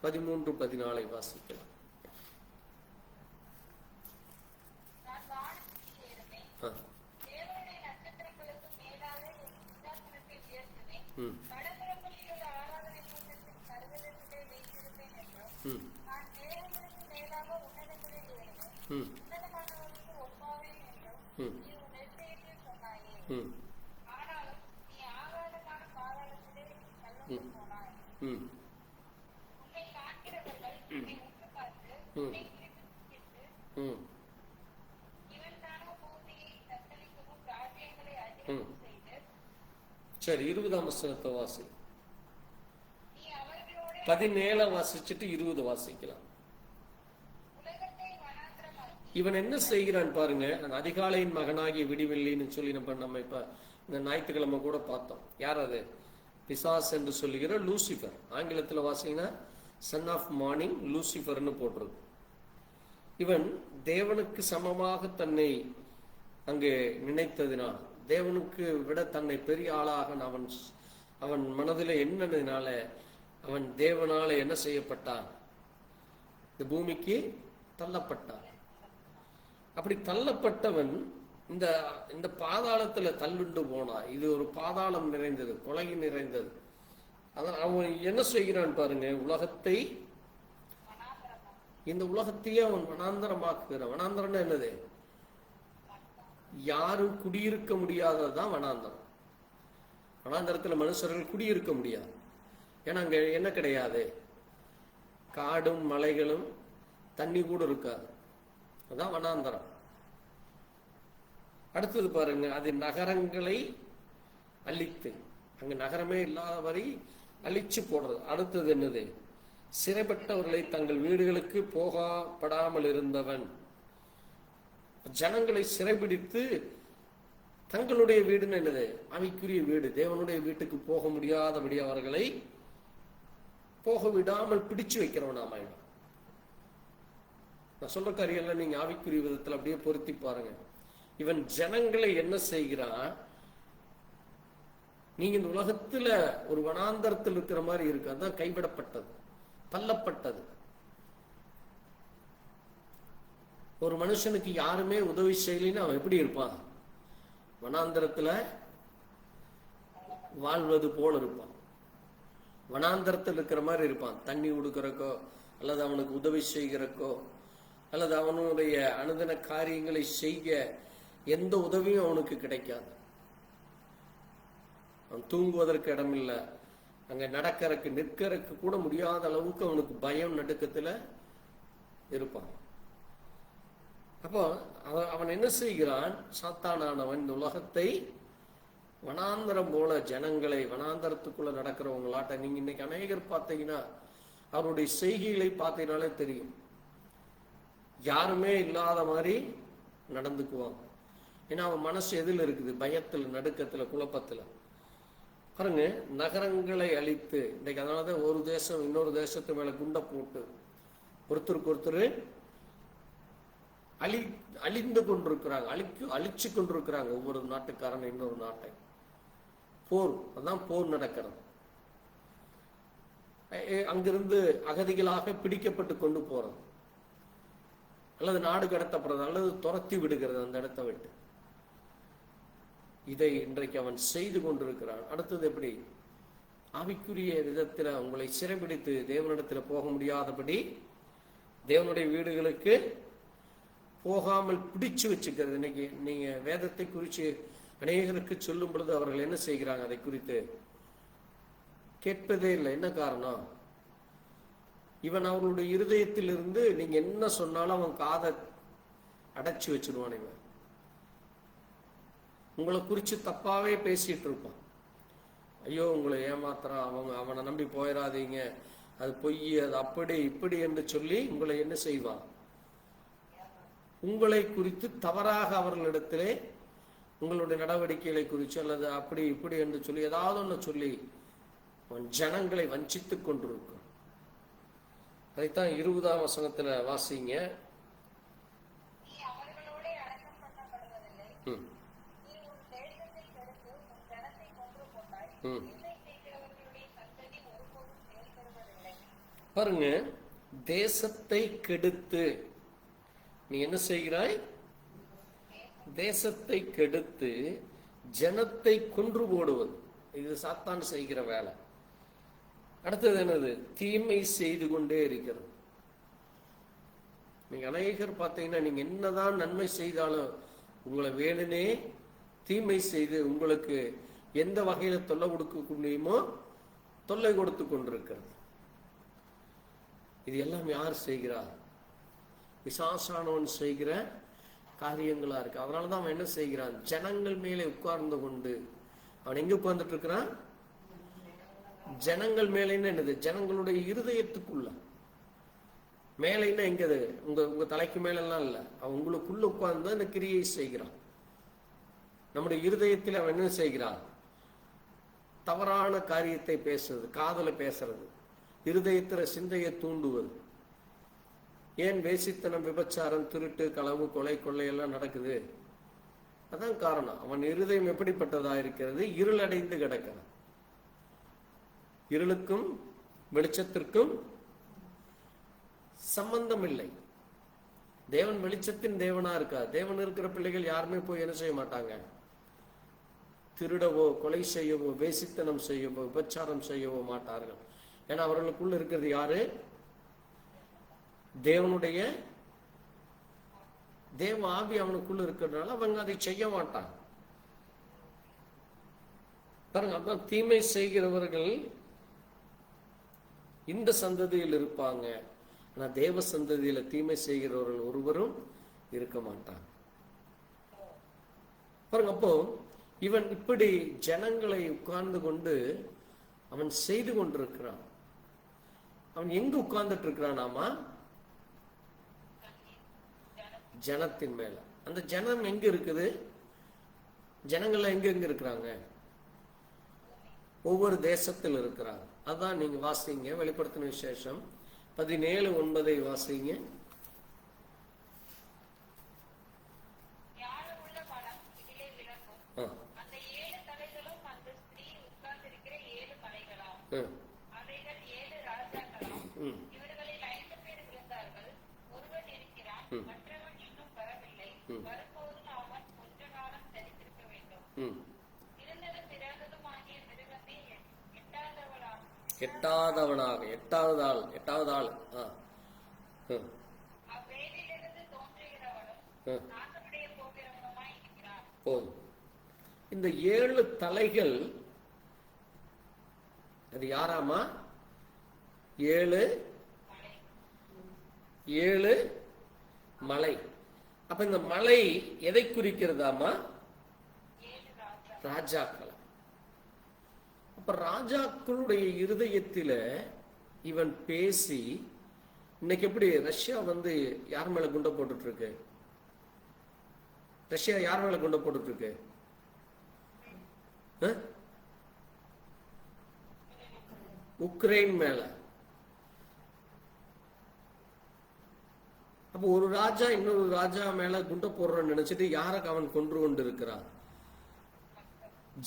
13, 14 வாசிக்கலாம். நான் வானத்தில் ஏறுவேன், தேவனுடைய நட்சத்திரங்களுக்கு மேலாக என் சிங்காசனத்தை உயர்த்துவேன், கடற்பரப்புகளில் ஆராதனை கூட்டத்தின் சர்வதேசத்தை வைத்திருப்பேன் என்றும், நான் தேவர்களுக்கு மேலாக உன்னதங்களில் ஏறுவேன், உன்னதமானவர்களுக்கு ஒப்பாவேன் என்றும் நீ உன் நெற்றியில் சொன்னாயே. ஆனாலும் நீ ஆகாதமான பாதாளத்திலே தள்ளப்பட்டு போனாய். உன்னை காண்கிறவர்கள் உன்னை உற்று பார்த்து உன்னை குறித்து இவன் தானோ பூமியை தத்தளிக்கவும் ராஜ்யங்களை அதிகம் செய்து. சரி, 20ஆம் வசனத்தை வாசி. நீ அவர்களோடு 17 வாசிச்சுட்டு 20 வாசிக்கலாம். உலகத்தை வனாந்திரமாக்கி இவன் என்ன செய்கிறான் பாருங்க. அந்த அதிகாலையின் மகனாகிய விடிவெள்ளின்னு சொல்லி நம்ம இப்ப இந்த ஞாயிற்றுக்கிழமை கூட பார்த்தோம். யார் அது? பிசாஸ் என்று சொல்லுகிற லூசிபர். ஆங்கிலத்துல வாசிங்கன்னா சன் ஆஃப் மார்னிங் லூசிபர்னு போட்டிருக்கு. இவன் தேவனுக்கு சமமாக தன்னை அங்கே நினைத்ததினால், தேவனுக்கு விட தன்னை பெரிய ஆளாக அவன் மனதில் என்னதுனால அவன் தேவனால என்ன செய்யப்பட்டான்? இந்த பூமிக்கு தள்ளப்பட்டான். அப்படி தள்ளப்பட்டவன் இந்த பாதாளத்துல தள்ளுண்டு போனான். இது ஒரு பாதாளம் நிறைந்தது, கொலை நிறைந்தது. அதான் அவன் என்ன செய்கிறான் பாருங்க. உலகத்தை, இந்த உலகத்தையே அவன் வனாந்தரமாக்குகிறான். வனாந்தரம்னா என்னது? யாரும் குடியிருக்க முடியாததுதான் வனாந்தரம். வனாந்தரத்துல மனுஷர்கள் குடியிருக்க முடியாது. ஏன்னா அங்க என்ன கிடையாது? காடும் மலைகளும் தண்ணி கூட இருக்காது. அதான் வனாந்தரம். அடுத்தது பாருங்க, அது நகரங்களை அழித்து, அங்க நகரமே இல்லாத வரை அழிச்சு போடுறது. அடுத்தது என்னது? சிறைப்பட்டவர்களை தங்கள் வீடுகளுக்கு போகப்படாமல் இருந்தவன். ஜனங்களை சிறைபிடித்து தங்களுடைய வீடுன்னு என்னது? அவைக்குரிய வீடு, தேவனுடைய வீட்டுக்கு போக முடியாதபடி அவர்களை போக விடாமல் பிடிச்சு வைக்கிறவனாம. நான் சொல்ற காரியெல்லாம் நீங்க ஆவிக்குரிய விதத்துல அப்படியே பொருத்தி பாருங்க. இவன் ஜனங்களை என்ன செய்கிறான்? நீங்க இந்த உலகத்துல ஒரு வனாந்தரத்தில் இருக்கிற மாதிரி இருக்கு. அதான் கைவிடப்பட்டது, தள்ளப்பட்டது. ஒரு மனுஷனுக்கு யாருமே உதவி செய்யலைன்னு அவன் எப்படி இருப்பான்? வனாந்தரத்துல வாழ்வது போல இருப்பான். வனாந்தரத்தில் இருக்கிற மாதிரி இருப்பான். தண்ணி கொடுக்கறக்கோ அல்லது அவனுக்கு உதவி செய்கிறக்கோ அல்லது அவனுடைய அனுதின காரியங்களை செய்ய எந்த உதவியும் அவனுக்கு கிடைக்காது. அவன் தூங்குவதற்கு இடம் இல்லை. அங்க நடக்கிறக்கு நிற்கிறக்கு கூட முடியாத அளவுக்கு அவனுக்கு பயம் நடுக்கத்துல இருப்பான். அப்போ அவன் என்ன செய்கிறான்? சாத்தானானவன் இந்த உலகத்தை வனாந்தரம் போல, ஜனங்களை வனாந்தரத்துக்குள்ள நடக்கிறவங்களாட்ட நீங்க இன்னைக்கு அநேகர் பார்த்தீங்கன்னா அவருடைய செய்கைகளை பார்த்தீங்கன்னாலே தெரியும். யாருமே இல்லாத மாதிரி நடந்துக்குவாங்க. ஏன்னா அவன் மனசு எதில் இருக்குது? பயத்துல, நடுக்கத்துல, குழப்பத்துல. பாருங்க, நகரங்களை அழித்து இன்னைக்கு அதனாலதான் ஒரு தேசம் இன்னொரு தேசத்து மேல குண்டை போட்டு ஒருத்தருக்கு ஒருத்தர் அழிந்து கொண்டிருக்கிறாங்க, அழிச்சு கொண்டிருக்கிறாங்க. ஒவ்வொரு நாட்டுக்காரன் இன்னொரு நாட்டை. போர், அதான் போர் நடக்கிறது. அங்கிருந்து அகதிகளாக பிடிக்கப்பட்டு கொண்டு போறது, அல்லது நாடு கடத்தப்படுறது, அல்லது துரத்தி விடுகிறது அந்த இடத்தை விட்டு. இதை இன்றைக்கு அவன் செய்து கொண்டிருக்கிறான். அடுத்தது எப்படி? ஆவிக்குரிய விதத்தில் உங்களை சிறைபிடித்து தேவனிடத்தில் போக முடியாதபடி தேவனுடைய வீடுகளுக்கு போகாமல் பிடிச்சு வச்சுக்கிறது. இன்னைக்கு நீங்க வேதத்தை குறித்து அநேகருக்கு சொல்லும் பொழுது அவர்கள் என்ன செய்கிறாங்க? அதை குறித்து கேட்பதே இல்லை. என்ன காரணம்? இவன் அவர்களுடைய இருதயத்தில் இருந்து நீங்க என்ன சொன்னாலும் அவன் காதை அடைச்சு வச்சிருவான். இவன் உங்களை குறித்து தப்பாவே பேசிட்டு இருப்பான். ஐயோ உங்களை ஏமாத்துறான், அவனை நம்பி போயிடாதீங்க, அது பொய், அது அப்படி இப்படி என்று சொல்லி உங்களை என்ன செய்வான்? உங்களை குறித்து தவறாக அவர்களிடத்திலே உங்களுடைய நடவடிக்கைகளை குறித்து அல்லது அப்படி இப்படி என்று சொல்லி ஏதாவது ஒன்று சொல்லி அவன் ஜனங்களை வஞ்சித்துக் கொண்டிருக்கும். அதைத்தான் 20ஆம் வசனத்துல வாசிங்க. பாருங்க, தேசத்தை கெடுத்து நீ என்ன செய்கிறாய்? தேசத்தை கெடுத்து ஜனத்தை கொன்று போடுவது, இது சாத்தான் செய்கிற வேலை. அடுத்தது என்னது? தீமை செய்து கொண்டே இருக்கிறது. நீங்க அநேகர் பார்த்தீங்கன்னா நீங்க என்னதான் நன்மை செய்தாலும் உங்களை வேணுனே தீமை செய்து உங்களுக்கு எந்த வகையில தொல்லை கொடுக்க முடியுமோ தொல்லை கொடுத்து கொண்டிருக்கிறது. இது எல்லாம் யார் செய்கிறார்? பிசாசானவன் செய்கிற காரியங்களா இருக்கு. அதனாலதான் அவன் என்ன செய்கிறான்? ஜனங்கள் மேலே உட்கார்ந்து கொண்டு, அவன் எங்க உட்கார்ந்துட்டு இருக்கிறான்? ஜனங்கள் மேலேன்னு என்னது? ஜனங்களுடைய இருதயத்துக்குள்ள. மேலைன்னா எங்கது? உங்க தலைக்கு மேலாம் இல்ல, அவன் உங்களுக்குள்ள உட்கார்ந்து அந்த கிரியை செய்கிறான். நம்முடைய இருதயத்தில் அவன் என்ன செய்கிறான்? தவறான காரியத்தை பேசுறது, காதல பேசுறது, இருதயத்தில சிந்தையை தூண்டுவது. ஏன் வேசித்தனம், விபச்சாரம், திருட்டு, களவு, கொலை, கொள்ளை எல்லாம் நடக்குது? அதான் காரணம். அவன் இருதயம் எப்படிப்பட்டதா இருக்கிறது? இருளடைந்து கிடக்கிறது. இருளுக்கும் வெளிச்சத்திற்கும் சம்பந்தம் இல்லை. தேவன் வெளிச்சத்தின் தேவனா இருக்கார். தேவன் இருக்கிற பிள்ளைகள் யாருமே போய் என்ன செய்ய மாட்டாங்க? திருடவோ, கொலை செய்யவோ, வேசித்தனம் செய்யவோ, விபச்சாரம் செய்யவோ மாட்டார்கள். ஏன்னா அவர்களுக்குள்ள இருக்கிறது யாரு? தேவனுடைய தேவ ஆவி அவனுக்குள்ள இருக்கிறதுனால அவங்க அதை செய்ய மாட்டாங்க. பாருங்க, அப்ப தீமை செய்கிறவர்கள் இந்த சந்ததியில் இருப்பாங்க. ஆனா தேவ சந்ததியில தீமை செய்கிறவர்கள் ஒருவரும் இருக்க மாட்டாங்க. பாருங்க, அப்போ இவன் இப்படி ஜனங்களை உட்கார்ந்து கொண்டு அவன் செய்து கொண்டிருக்கிறான். அவன் எங்க உட்கார்ந்துட்டு இருக்கிறானாமா? ஜனத்தின் மேல. அந்த ஜனம் எங்க இருக்குது? ஜனங்கள் எங்க எங்க இருக்கிறாங்க? ஒவ்வொரு தேசத்தில் இருக்கிறாங்க. அதான் நீங்க வாசிங்க, வெளிப்படுத்தின விசேஷம் 17:9 வாசிங்க. எட்டாதவனாக, எட்டாவது ஆள் போதும். இந்த 7 தலைகள் அது யாராமா? 7 மலை. அப்ப இந்த மலை எதை குறிக்கிறதாமா? ராஜாக்கள். அப்ப ராஜாக்களுடைய இருதயத்தில இவன் பேசி, இன்னைக்கு எப்படி ரஷ்யா யார் மேல குண்டை போட்டுட்டு இருக்கு? ரஷ்யா யார் மேல குண்டை போட்டுட்டு இருக்கு? உக்ரைன் மேல. அப்போ ஒரு ராஜா இன்னொரு ராஜா மேல குண்ட போடுறன்னு நினைச்சிட்டு யாரை அவன் கொன்று கொண்டு இருக்கிறான்?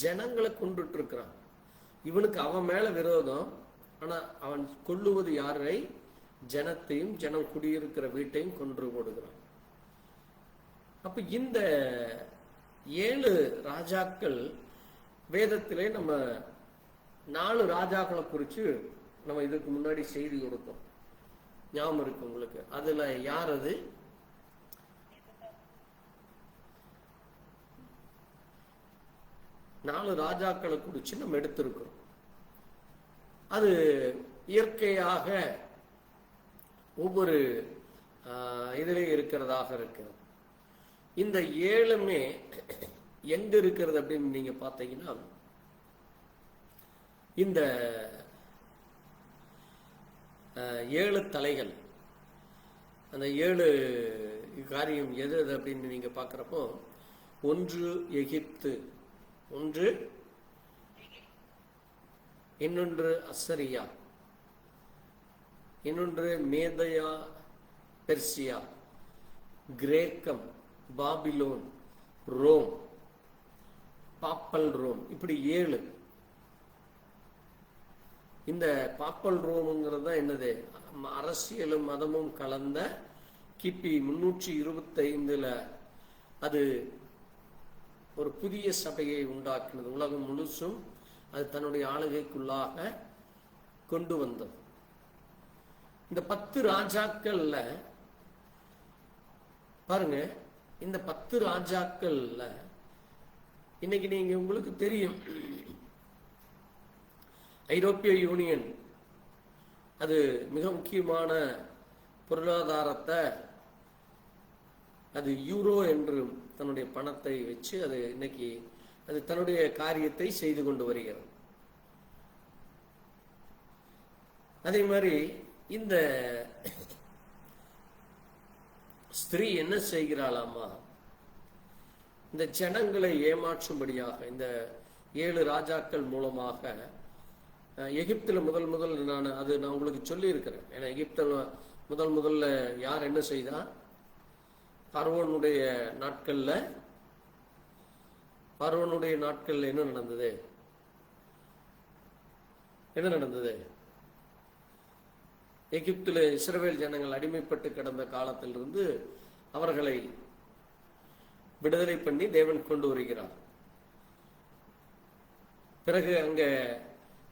ஜனங்களை கொண்டுட்டு இருக்கிறான். இவனுக்கு அவன் மேல விரோதம், ஆனா அவன் கொல்லுவது யாரை? ஜனத்தையும் ஜனம் குடியிருக்கிற வீட்டையும் கொன்று போடுகிறான். அப்ப இந்த 7 ராஜாக்கள் வேதத்திலே நம்ம 4 ராஜாக்களை குறித்து நம்ம இதுக்கு முன்னாடி செய்தி கொடுத்தோம், ஞாபகம் இருக்கு உங்களுக்கு? அதுல யார் அது? நாலு ராஜாக்களை குறித்து நம்ம எடுத்திருக்கிறோம். அது இயற்கையாக ஒவ்வொரு இதிலே இருக்கிறதாக இருக்கிறது. இந்த 7மே எங்க இருக்கிறது அப்படின்னு நீங்க பார்த்தீங்கன்னா, இந்த 7 தலைகள், அந்த 7 காரியம் எது எது அப்படின்னு நீங்க பார்க்குறப்போ, ஒன்று எகிப்து, ஒன்று இன்னொன்று அசரியா, இன்னொன்று மேதயா பெர்சியா, கிரேக்கம், பாபிலோன், ரோம், பாப்பல் ரோம், இப்படி 7. இந்த பாப்பல் ரோம்ங்கிறது தான் என்னது? அரசியலும் மதமும் கலந்த கிபி 325 அது ஒரு புதிய சபையை உண்டாக்கினது. உலகம் முழுசும் அது தன்னுடைய ஆளுகைக்குள்ளாக கொண்டு வந்தது. இந்த 10 ராஜாக்கள்ல பாருங்க, இந்த 10 ராஜாக்கள்ல இன்னைக்கு நீங்க உங்களுக்கு தெரியும், ஐரோப்பிய யூனியன் அது மிக முக்கியமான பொருளாதாரத்தை, அது யூரோ என்று தன்னுடைய பணத்தை வச்சு அது இன்னைக்கு அது தன்னுடைய காரியத்தை செய்து கொண்டு வருகிறது. அதே மாதிரி இந்த ஸ்திரீ என்ன செய்கிறாளாமா? இந்த ஜனங்களை ஏமாற்றும்படியாக இந்த 7 ராஜாக்கள் மூலமாக எகிப்தில் முதல் நான் உங்களுக்கு சொல்லி இருக்கிறேன். ஏன்னா எகிப்தில் முதல்ல யார் என்ன செய்தா? பார்வோனுடைய நாட்கள்ல என்ன நடந்தது? எகிப்தில் இஸ்ரவேல் ஜனங்கள் அடிமைப்பட்டு கிடந்த காலத்திலிருந்து அவர்களை விடுதலை பண்ணி தேவன் கொண்டு வருகிறார். பிறகு அங்க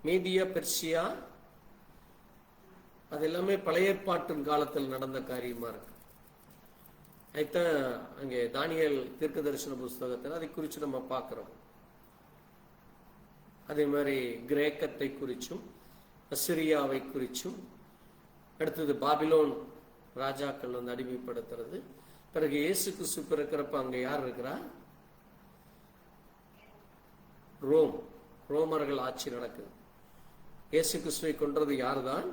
மீதியா பெர்சியா, அது எல்லாமே பழைய ஏற்பாட்டின் காலத்தில் நடந்த காரியமா இருக்கு. அதுதான் அங்கே தானியேல் தீர்க்க தரிசன புஸ்தகத்தில் அதை குறித்து நம்ம பார்க்கிறோம். அதே மாதிரி கிரேக்கத்தை குறிச்சும் அசிரியாவை குறிச்சும், அடுத்தது பாபிலோன் ராஜாக்கள் வந்து அடிமைப்படுத்துறது. பிறகு இயேசு கிறிஸ்து பிறக்கிறப்ப அங்க யார் இருக்கிறா? ரோமர்கள் ஆட்சி நடக்குது. இயேசு கிறிஸ்துவை கொன்றது யார் தான்?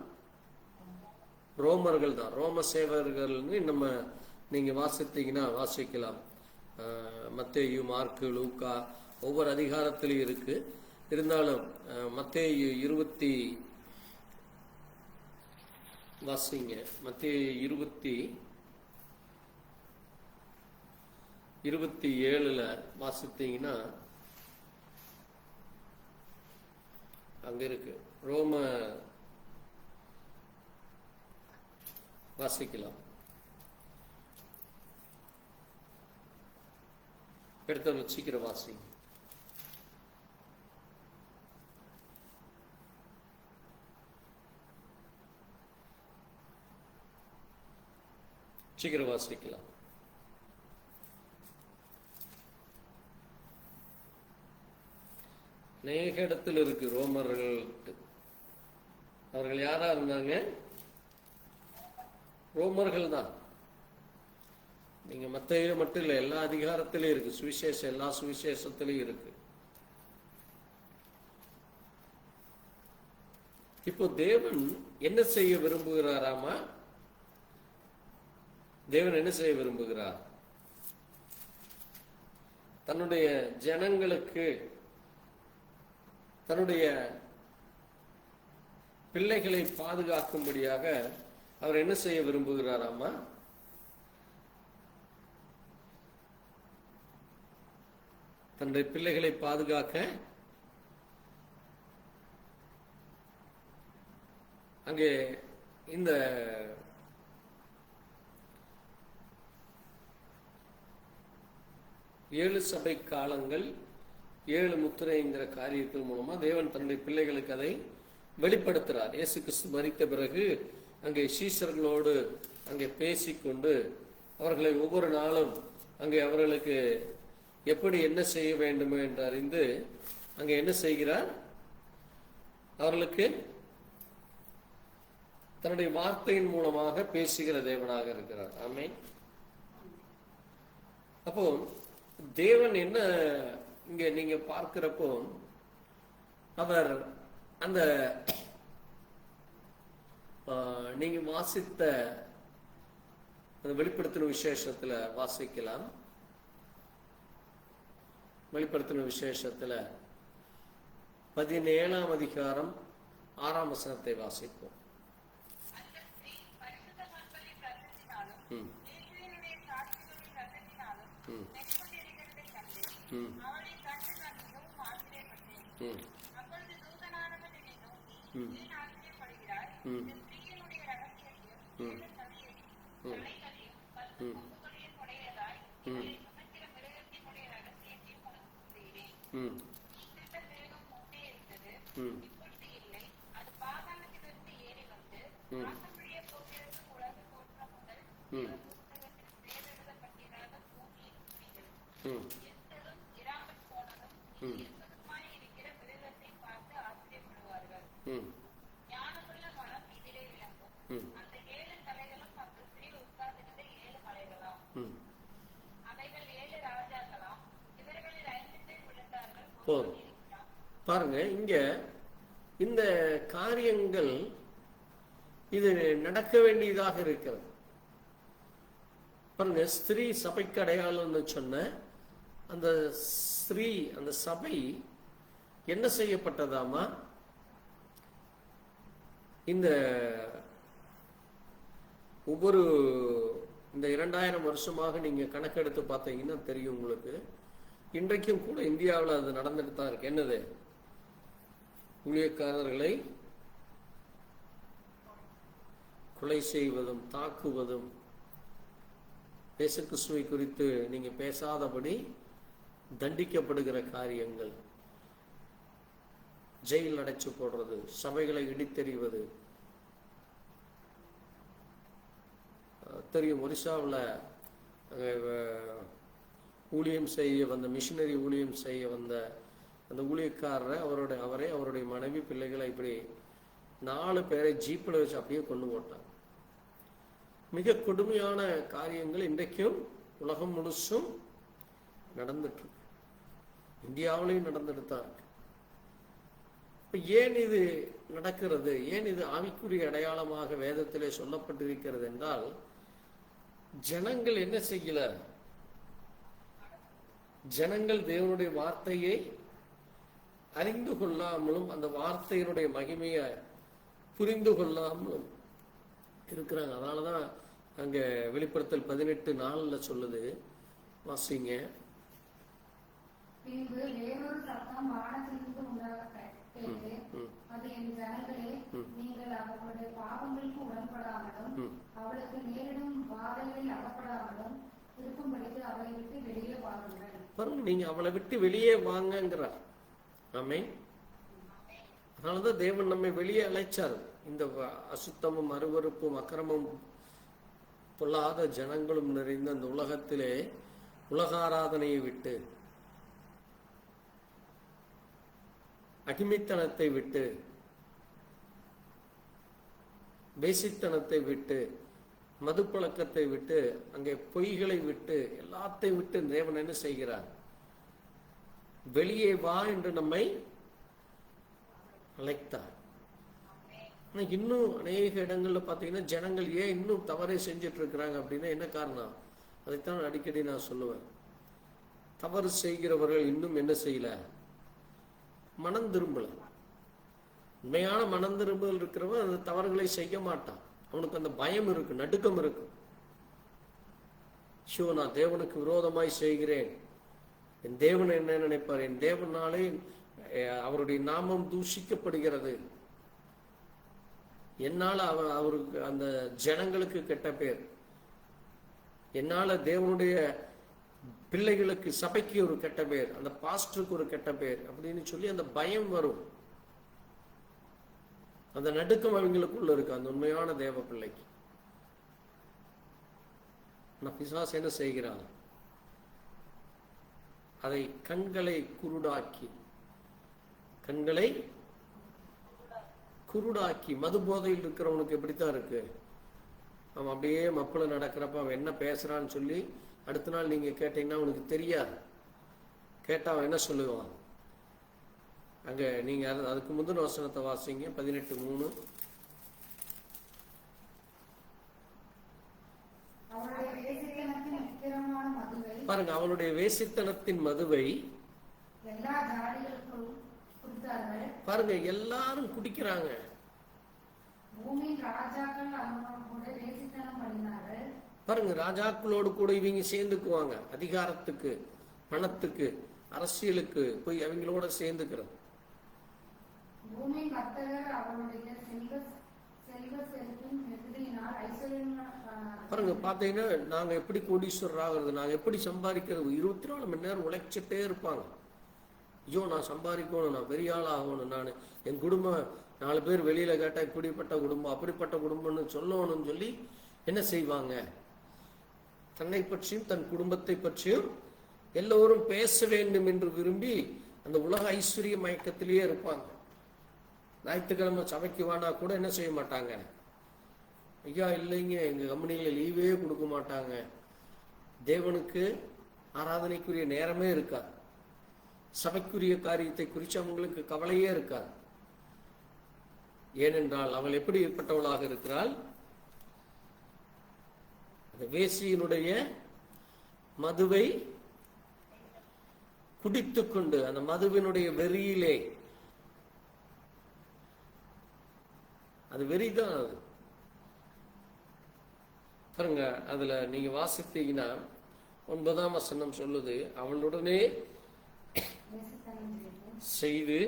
ரோமர்கள் தான். ரோம சேவகர்கள்னு நம்ம நீங்க வாசித்தீங்கன்னா வாசிக்கலாம். மத்தேயு, மார்க்கு, லூக்கா ஒவ்வொரு அதிகாரத்திலையும் இருக்கு. இருந்தாலும் மத்தேயு 20 வாசிங்க. மத்தேயு 27 வாசித்தீங்கன்னா அங்க இருக்கு. ரோம வாசிக்கலாம். எடுத்த சீக்கிரம் வாசிங்க. சீக்கிரம் வாசிக்கலாம். அநேக இடத்துல இருக்கு ரோமர்கள். அவர்கள் யாரா இருந்தாங்க? ரோமர்கள் தான். நீங்க மத்தேயுல மட்டும் இல்லை, எல்லா அதிகாரத்திலையும் இருக்கு. சுவிசேஷம் எல்லா சுவிசேஷத்திலையும் இருக்கு. இப்போ தேவன் என்ன செய்ய விரும்புகிறாராமா? தேவன் என்ன செய்ய விரும்புகிறார்? தன்னுடைய ஜனங்களுக்கு, தன்னுடைய பிள்ளைகளை பாதுகாக்கும்படியாக அவர் என்ன செய்ய விரும்புகிறாராமா? தன்னுடைய பிள்ளைகளை பாதுகாக்க அங்கே இந்த ஏழு சபை காலங்கள் 7 முத்திரைங்கிற காரியத்தின் மூலமா தேவன் தன்னுடைய பிள்ளைகளுக்கு அதை வெளிப்படுத்துறார். இயேசு கிறிஸ்து மரித்த பிறகு அங்கே சீஷர்களோடு அங்கே பேசிக்கொண்டு அவர்களை ஒவ்வொரு நாளும் அங்கே அவர்களுக்கு எப்படி என்ன செய்ய வேண்டும் என்று அறிந்து அங்கே என்ன செய்கிறார்? அவர்களுக்கு தன்னுடைய வார்த்தையின் மூலமாக பேசுகிற தேவனாக இருக்கிறார். ஆமென். அப்போ தேவன் என்ன இங்க நீங்க பார்க்கிறப்போ அவர் அந்த நீங்க வாசித்த அந்த வெளிப்படுத்தின விசேஷத்துல வாசிக்கலாம். வெளிப்படுத்தின விசேஷத்துல 17ஆம் அதிகாரம் 6ஆம் வசனத்தை வாசிப்போம். அந்த ஸ்திரீ பரிசுத்தவான்களின் இரத்தத்தினாலும் ம். இயேசுவினுடைய சாட்சிகளின் இரத்தத்தினாலும் ம். நெருக்கொண்டிருக்கிறதைக் கண்டு ம். அவளைக் கண்டு நான் மிகவும் ஆச்சரியப்பட்டேன். ம். அப்பொழுது தூதனானவன் என்னை நோக்கி, ம். ஏன் ஆச்சரியப்படுகிறாய்? ம். இந்த ஸ்திரீயினுடைய ரகசியத்தையும் ம். ஏழு சபையையும் ம். தலைகளையும் 10 ம். கொம்புகளையும் உடையதாய் ம். இவரை சுமக்கிற மிருகத்தினுடைய ரகசியத்தையும் உனக்கு சொல்கிறேன். ம். இந்த மிருகம் முன்னே இருந்தது, ம். இப்பொழுது இல்லை. அது பாதாளத்திலிருந்து ஏறி வந்து ம். நாசமடைய போகிறது உலக தோற்றம் முதல் ம். புத்தகத்தில் பேர் எழுதப்பட்டிராத பூமியின் குடிகள் ம். எத்ததும் இராமல் போனதும் ம். இருப்பதுமாய் இருக்கிற மிருகத்தை பார்த்து ஆச்சரியப்படுவார்கள். ம். ஞானமுள்ள மனம் இதிலே விளங்கும். ம். அந்த 7 தலைகளும் அந்த ஸ்திரீ உட்கார்ந்திருந்த 7 மலைகளாம். ம். அவைகள் 7 ராஜாக்களாம். இவர்களில் 5 பேர் விழுந்தார்கள், போதும். ஒருவன் இருக்கிறான். பாருங்க, இங்க இந்த காரியங்கள் இது நடக்க வேண்டியதாக இருக்கிறது. பாருங்க, ஸ்திரீ சபைக்கு அடையாளம்னு சொன்ன அந்த ஸ்திரீ, அந்த சபை என்ன செய்யப்பட்டதாமா? இந்த ஒவ்வொரு இந்த 2000 வருஷமாக நீங்க கணக்கெடுத்து பார்த்தீங்கன்னா தெரியும் உங்களுக்கு. இன்றைக்கும் கூட இந்தியாவில் அது நடந்துட்டு தான் இருக்கு. என்னது? ஊழியக்காரர்களை கொலை செய்வதும் தாக்குவதும், இயேசு கிறிஸ்துவை குறித்து நீங்க பேசாதபடி தண்டிக்கப்படுகிற காரியங்கள், ஜெயில் அடைச்சு போடுறது, சபைகளை இடித்தெறிவது. தெரியும், ஒரிசாவில் ஊழியம் செய்ய வந்த, மிஷினரி ஊழியம் செய்ய வந்த அந்த ஊழியக்காரரை அவருடைய மனைவி பிள்ளைகளை இப்படி 4 பேரை ஜீப்பில் வச்சு அப்படியே கொண்டு போட்டாங்க. மிக கொடுமையான காரியங்கள் இன்றைக்கும் உலகம் முழுசும் நடந்துட்டு இருக்கு. இந்தியாவிலையும் நடந்துட்டு தான் இருக்கு. இப்ப ஏன் இது நடக்கிறது? ஏன் இது ஆவிக்குரிய அடையாளமாக வேதத்திலே சொல்லப்பட்டிருக்கிறது என்றால், ஜனங்கள் என்ன செய்யல? ஜனங்கள் தேவனுடைய வார்த்தையை அறிந்து கொள்ளாமலும் அந்த வார்த்தையினுடைய மகிமையை புரிந்து கொள்ளாமலும் இருக்கிறாங்க. அதனாலதான் அங்க வெளிப்படுத்தல் 18:4 சொல்லுது, வாசிங்க. பின்பு வேறொரு சத்தம் வானத்திலிருந்து உண்டாக கேட்டு, அது என் ஜனங்களே, நீங்கள் அவர்களுடைய பாவங்களுக்கு உடன்படாமலும் அவளுக்கு நேரிடும் வாதைகளில் அகப்படாமலும் இருக்கும்படிக்கு அவளை விட்டு வெளியே வாருங்கள். பாருங்க, நீங்க அவளை விட்டு வெளியே வாங்கங்கிறார். ஆமென். அதனாலதான் தேவன் நம்மை வெளியே அழைச்சார். இந்த அசுத்தமும் அருவருப்பும் அக்கிரமும் பொல்லாத ஜனங்களும் நிறைந்த அந்த உலகத்திலே உலக ஆராதனையை விட்டு, அடிமைத்தனத்தை விட்டு, பேசித்தனத்தை விட்டு, மதுப்பழக்கத்தை விட்டு, அங்கே பொய்களை விட்டு, எல்லாத்தையும் விட்டு தேவன் என்ன செய்கிறார்? வெளியே வா என்று நம்மை அழைத்தார். இன்னும் அநேக இடங்கள்ல பாத்தீங்கன்னா ஜனங்கள் ஏன் இன்னும் தவறை செஞ்சுட்டு இருக்கிறாங்க அப்படின்னா என்ன காரணம்? அதைத்தான் அடிக்கடி நான் சொல்லுவேன். தவறு செய்கிறவர்கள் இன்னும் என்ன செய்யல? மனம் திரும்பல. உண்மையான மனம் திரும்புதல் இருக்கிறவன் அந்த தவறுகளை செய்ய மாட்டான். அவனுக்கு அந்த பயம் இருக்கு, நடுக்கம் இருக்கு. நான் தேவனுக்கு விரோதமாய் செய்கிறேன், என் தேவன் என்ன நினைப்பார், என் தேவனாலே அவருடைய நாமம் தூஷிக்கப்படுகிறது, என்னால அவருக்கு அந்த ஜனங்களுக்கு கெட்ட பேர், என்னால தேவனுடைய பிள்ளைகளுக்கு சபைக்கு ஒரு கெட்ட பேர், அந்த பாஸ்டருக்கு ஒரு கெட்ட பேர் அப்படின்னு சொல்லி அந்த பயம் வரும். அந்த நடுக்கம் அவங்களுக்குள்ள இருக்கு அந்த உண்மையான தேவ பிள்ளைக்கு. பிசாசு என்ன செய்கிறான், அதை கண்களை குருடாக்கி மது போதையில் இருக்கிறவனுக்கு எப்படித்தான் இருக்கு, அவன் அப்படியே மப்புல நடக்கிறப்ப அவன் என்ன பேசுறான்னு சொல்லி அடுத்த நாள் நீங்க கேட்டீங்கன்னா அவனுக்கு தெரியாது. கேட்டா அவன் என்ன சொல்லுவான், அங்க நீங்க அதுக்கு முந்தின வசனத்தை வாசிங்க, 18:3. பாருங்க, அவனுடைய வேசித்தனத்தின் மதுவை பாருங்க எல்லாரும் குடிக்கிறாங்க. பாருங்க, ராஜாக்களோடு கூட இவங்க சேர்ந்துக்குவாங்க, அதிகாரத்துக்கு, பணத்துக்கு, அரசியலுக்கு போய் அவங்களோட சேர்ந்துக்கிறது. பாருங்க, பாத்தீங்கன்னா நாங்க எப்படி கோடீஸ்வரர் ஆகிறது, நாங்க எப்படி சம்பாதிக்கிறது, 24 மணி நேரம் உழைச்சிட்டே இருப்பாங்க. ஐயோ நான் சம்பாதிக்கணும், நான் பெரிய ஆள் ஆகணும், நான் என் குடும்பம் 4 பேர் வெளியில கேட்டா இப்படிப்பட்ட குடும்பம் அப்படிப்பட்ட குடும்பம்னு சொல்லணும்னு சொல்லி என்ன செய்வாங்க, தன்னை பற்றியும் தன் குடும்பத்தை பற்றியும் எல்லோரும் பேச வேண்டும் என்று விரும்பி அந்த உலக ஐஸ்வர்ய மயக்கத்திலேயே இருப்பாங்க. ஞாயிற்றுக்கிழமை சபைக்கு வானா கூட என்ன செய்ய மாட்டாங்க, ஐயா இல்லைங்க எங்க கம்பெனியில லீவே கொடுக்க மாட்டாங்க, தேவனுக்கு ஆராதனைக்குரிய நேரமே இருக்காது, சபைக்குரிய காரியத்தை குறித்து அவங்களுக்கு கவலையே இருக்காது. ஏனென்றால் அவள் எப்படி ஏற்பட்டவளாக இருக்கிறாள், அந்த வேசியினுடைய மதுவை குடித்துக்கொண்டு அந்த மதுவினுடைய வெறியிலே, அது வெறிதான் அது. பாருங்க, அதுல நீங்க வாசித்தீங்கன்னா 9ஆம் வசனம் சொல்லுது, அவளுடனே செய்து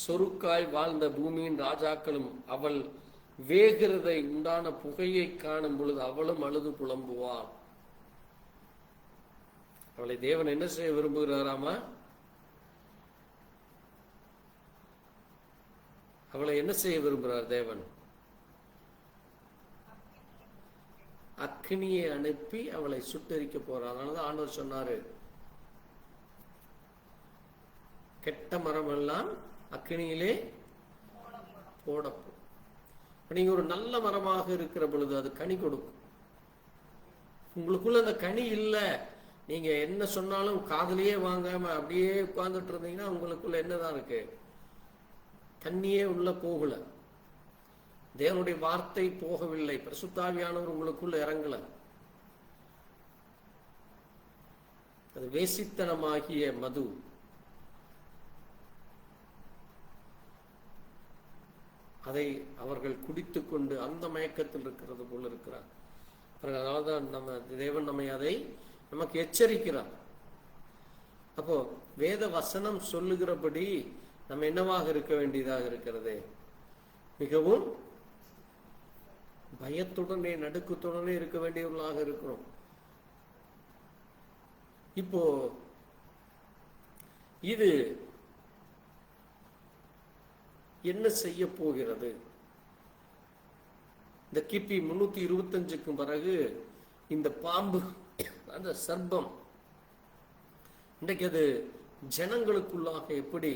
சொருக்காய் வாழ்ந்த பூமியின் ராஜாக்களும் அவள் வேகிறதை உண்டான புகையை காணும் பொழுது அவளும் அழுது புலம்புவாள். அவளை தேவன் என்ன செய்ய விரும்புகிறாராமா, அவளை என்ன செய்ய விரும்புகிறார் தேவன், அக்னியை அனுப்பி அவளை சுட்டரிக்க போறார். அதனாலதான் ஆண்டவர் சொன்னாரு, கெட்ட மரம் எல்லாம் அக்னியிலே போடப்படும். நீங்க ஒரு நல்ல மரமாக இருக்கிற பொழுது அது கனி கொடுக்கும். உங்களுக்குள்ள அந்த கனி இல்லை, நீங்க என்ன சொன்னாலும் காதலியே வாங்காம அப்படியே உட்கார்ந்துட்டு இருந்தீங்கன்னா உங்களுக்குள்ள என்னதான் இருக்கு, தண்ணியே உள்ள போகல, தேவனுடைய வார்த்தை போகவில்லை, பரிசுத்தாவியானவர் உங்களுக்குள்ள இறங்கல. அது வேசித்தனமாகிய மது. அதை அவர்கள் குடித்துக் கொண்டு அந்த மயக்கத்தில் இருக்கிறது போல இருக்கிறார். அதனால்தான் நம்ம தேவன் நம்மை அதை நமக்கு எச்சரிக்கிறார். அப்போ வேத வசனம் சொல்லுகிறபடி நம்ம என்னவாக இருக்க வேண்டியதாக இருக்கிறது, மிகவும் பயத்துடனே நடுக்கத்துடனே இருக்க வேண்டியவர்களாக இருக்கிறோம். இப்போ இது என்ன செய்ய போகிறது, இந்த கிபி 325க்கு பிறகு இந்த பாம்பு, அந்த சர்ப்பம் இன்றைக்கு அது ஜனங்களுக்குள்ளாக எப்படி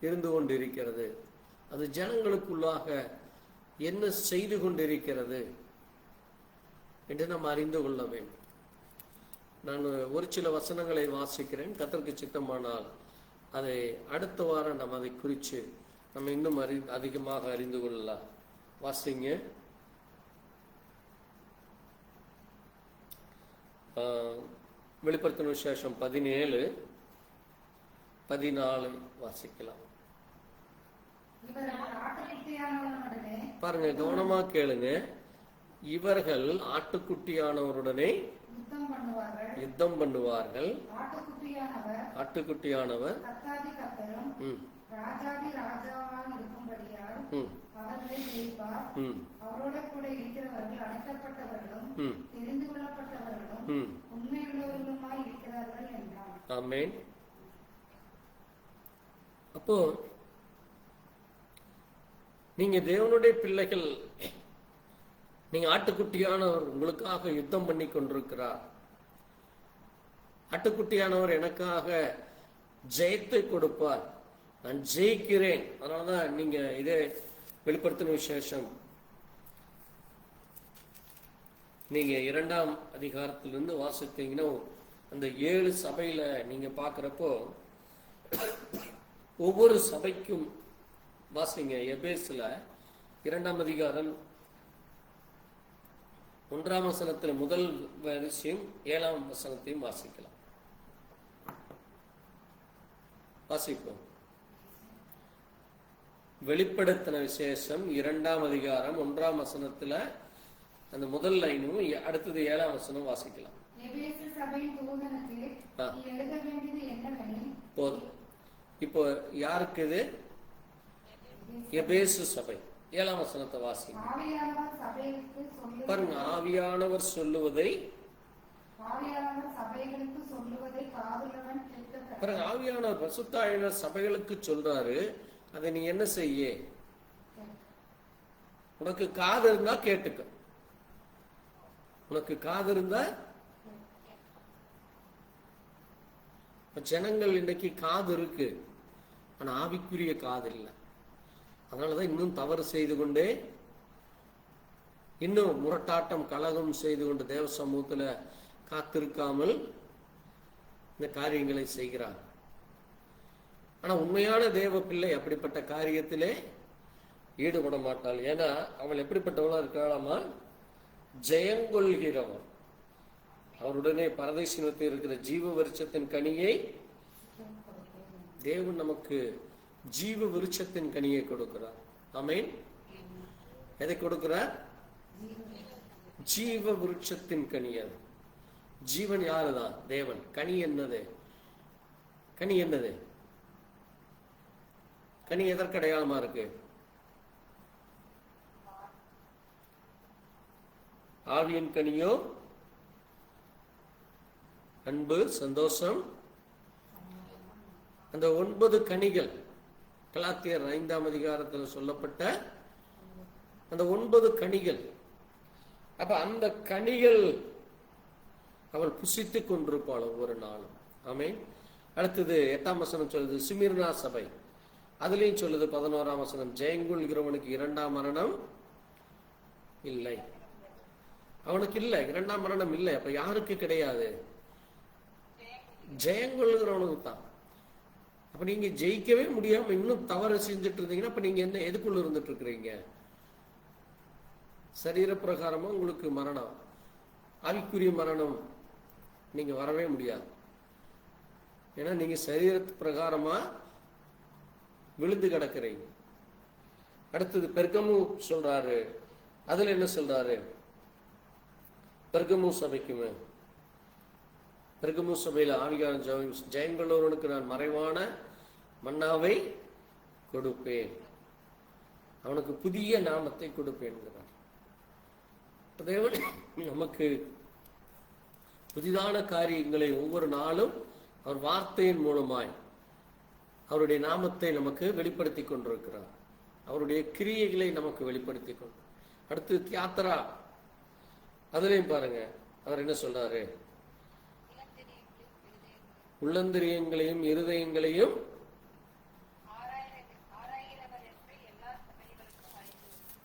இருந்து கொண்டிருக்கிறது, அது ஜனங்களுக்குள்ளாக என்ன செய்து கொண்டிருக்கிறது என்று நாம் அறிந்து கொள்ள வேண்டும். நான் ஒரு சில வசனங்களை வாசிக்கிறேன், கர்த்தருக்கு சித்தமானால் அதை அடுத்த வாரம் நாம் அதை குறித்து நம்ம இன்னும் அதிகமாக அறிந்து கொள்ளலாம். வாசிங்க. வெளிப்படுத்தின விசேஷம் 17:14 வாசிக்கலாம். இவர்கள் ஆட்டுக்குட்டியானவனுடனே பாருங்க, கவனமா கேளுங்க. இவர்கள் ஆட்டுக்குட்டியானவருடனே யுத்தம் பண்ணுவார்கள். யுத்தம் பண்ணுவார்கள். ஆட்டுக்குட்டியானவர் ஆட்டுக்குட்டியானவர் கர்த்தாதி கர்த்தரும் ராஜாதி ராஜாவாக இருக்கும்படியால் அவர்களை ஜெயிப்பார். அவரோட கூட இருக்கிறவர்கள் அழைக்கப்பட்டவர்களும் தெரிந்து கொள்ளப்பட்டவர்களும் உண்மையுள்ளவர்களுமாய் இருக்கிறார்கள் என்றார். ஆமென். அப்போ நீங்க தேவனுடைய பிள்ளைகள், நீங்க ஆட்டுக்குட்டியானவர் உங்களுக்காக யுத்தம் பண்ணி கொண்டிருக்கிறார். ஆட்டுக்குட்டியானவர் எனக்காக ஜெயத்தை கொடுப்பார், நான் ஜெயிக்கிறேன். அதனாலதான் நீங்க இதே வெளிப்படுத்தின விசேஷம் நீங்க 2ஆம் அதிகாரத்திலிருந்து வாசித்தீங்கன்னா அந்த 7 சபையில நீங்க பாக்குறப்போ ஒவ்வொரு சபைக்கும் வாசிங்க. எபேசுல 2ஆம் அதிகாரம் 1ஆம் வசனத்துல முதல் வரிசையும் 7ஆம் வசனத்தையும் வாசிக்கலாம். வாசிப்போம். வெளிப்படுத்தின விசேஷம் 2ஆம் அதிகாரம் 1ஆம் வசனத்துல அந்த முதல் லைனும் அடுத்தது 7ஆம் வசனம் வாசிக்கலாம். எபேசு சபையின் தூதனுக்கு நீ எழுத வேண்டியது என்னவெனில், போதும். இப்போ யாருக்கு இது? எபேசு சபை. 7ஆம் வசனத்தை வாசிங்க. ஆவியானவர் சபைகளுக்கு சொல்லுவதை பாருங்க, ஆவியானவர் சொல்லுவதை காதுள்ளவன் கேட்க. பாருங்க, ஆவியானவர் பரிசுத்த ஆவியானவர் சபைகளுக்கு சொல்றாரு, அதை நீ என்ன செய்ய? உனக்கு காது இருந்தா கேட்டுக்க. உனக்கு காது இருந்தா. ஜனங்கள் இன்றைக்கு காது இருக்கு, ஆனா ஆவிக்குரிய காது இல்லை. அதனாலதான் இன்னும் தவறு செய்து கொண்டே, இன்னும் முரட்டாட்டம் கலகம் செய்து கொண்டு தேவ சமூகத்துல காத்திருக்காமல் இந்த காரியங்களை செய்கிறார். ஆனா உண்மையான தேவ பிள்ளை அப்படிப்பட்ட காரியத்திலே ஈடுபட மாட்டாள். ஏன்னா அவள் எப்படிப்பட்டவளா இருக்கிறாளாமா? ஜெயங்கொள்கிறவன். அவருடனே பரதேசினத்தில் இருக்கிற ஜீவ விருட்சத்தின் கனியை தேவன் நமக்கு ஜீவ விருட்சத்தின் கனியை கொடுக்கிறார். ஆமென். எதை கொடுக்கிறார்? ஜீவ விருட்சத்தின் கனி. அது ஜீவன் யாருதான்? தேவன். கனி என்னது? கனி என்னது? கனி எதற்கு அடையாளமா இருக்கு? ஆவியின் கனியோ அன்பு, சந்தோஷம். அந்த 9 கனிகள் கலாத்தியர் 5ஆம் அதிகாரத்தில் சொல்லப்பட்ட அந்த 9 கனிகள். அப்ப அந்த கனிகள் அவள் புசித்துக் கொண்டிருப்பாள் ஒவ்வொரு நாளும். ஆமென். அடுத்தது 8ஆம் வசனம் சொல்லுது சிமிர்னா சபை. அதுலயும் சொல்லுது 11ஆம் வசனம், ஜெயங்கொள்கிறவனுக்கு 2ஆம் மரணம் இல்லை. அவனுக்கு இல்லை, 2ஆம் மரணம் இல்லை. அப்ப யாருக்கு கிடையாது? ஜெயங்கொள்கிறவனுக்கு தான். அப்ப நீங்க ஜெயிக்கவே முடியாம இன்னும் தவறு செஞ்சுட்டு இருந்தீங்கன்னா அப்ப நீங்க என்ன எதுக்குள்ள இருந்துட்டு இருக்கிறீங்க? சரீர பிரகாரமா உங்களுக்கு மரணம், ஆவிக்குரிய மரணம் நீங்க வரவே முடியாது. ஏன்னா நீங்க சரீரத்து பிரகாரமா விழுந்து கிடக்கிறீங்க. அடுத்தது பெர்கமு சொல்றாரு. அதுல என்ன சொல்றாரு? பெர்கமு சபைக்குமே, பெர்கமு சபையில ஆவியான ஜெயங்கொள்கிறவனுக்கு நான் மறைவான மன்னாவை கொடுப்பேன், அவனுக்கு புதிய நாமத்தை கொடுப்பேன். தேவன் நமக்கு புதிதான காரியங்களை ஒவ்வொரு நாளும் அவர் வார்த்தையின் மூலமாய் அவருடைய நாமத்தை நமக்கு வெளிப்படுத்தி கொண்டிருக்கிறார். அவருடைய கிரியைகளை நமக்கு வெளிப்படுத்தி கொண்டு. அடுத்து தியாத்ரா, அதுலயும் பாருங்க அவர் என்ன சொல்றாரு? உள்ளந்திரியங்களையும் இருதயங்களையும்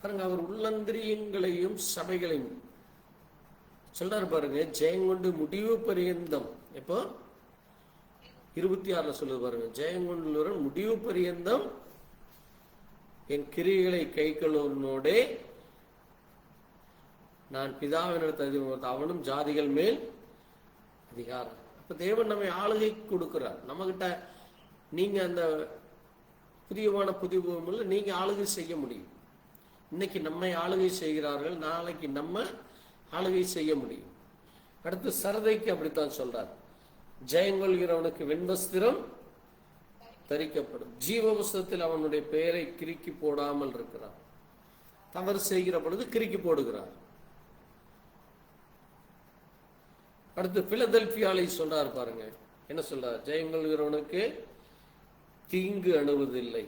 பாருங்க. அவர் உள்ளந்திரியங்களையும் சபைகளையும் சொல்றாரு பாருங்க. ஜெயங்கொண்டு முடிவு பரியந்தம். எப்போ? 26 சொல்லுது பாருங்க. ஜெயங்கொண்டு முடிவு பரியந்தம் என் கிரியைகளை கைக்கொள்ளுவனோடே நான் பிதாவினிடத்தில் அவனும் ஜாதிகள் மேல் அதிகாரம். இப்ப தேவன் நம்மை ஆளுகை கொடுக்கிறார். நம்ம கிட்ட நீங்க அந்த புதியவான புதிய பூமியில நீங்க ஆளுகை செய்ய முடியும். இன்னைக்கு நம்மை ஆளுகை செய்கிறார்கள், நாளைக்கு நம்ம ஆளுகை செய்ய முடியும். அடுத்து சரதைக்கு அப்படித்தான் சொல்றார், ஜெயங்கொள்கிறவனுக்கு வெண்வஸ்திரம் தரிக்கப்படும். ஜீவ புஸ்தகத்தில் அவனுடைய பெயரை கிறுக்கி போடாமல் இருக்கிறான். தவறு செய்கிற பொழுது கிறுக்கி போடுகிறார். அடுத்து பிலதெல்பியாலை சொல்றார் பாருங்க, என்ன சொல்றார், ஜெயங்கொள்கிறவனுக்கு தீங்கு அணுவதில்லை,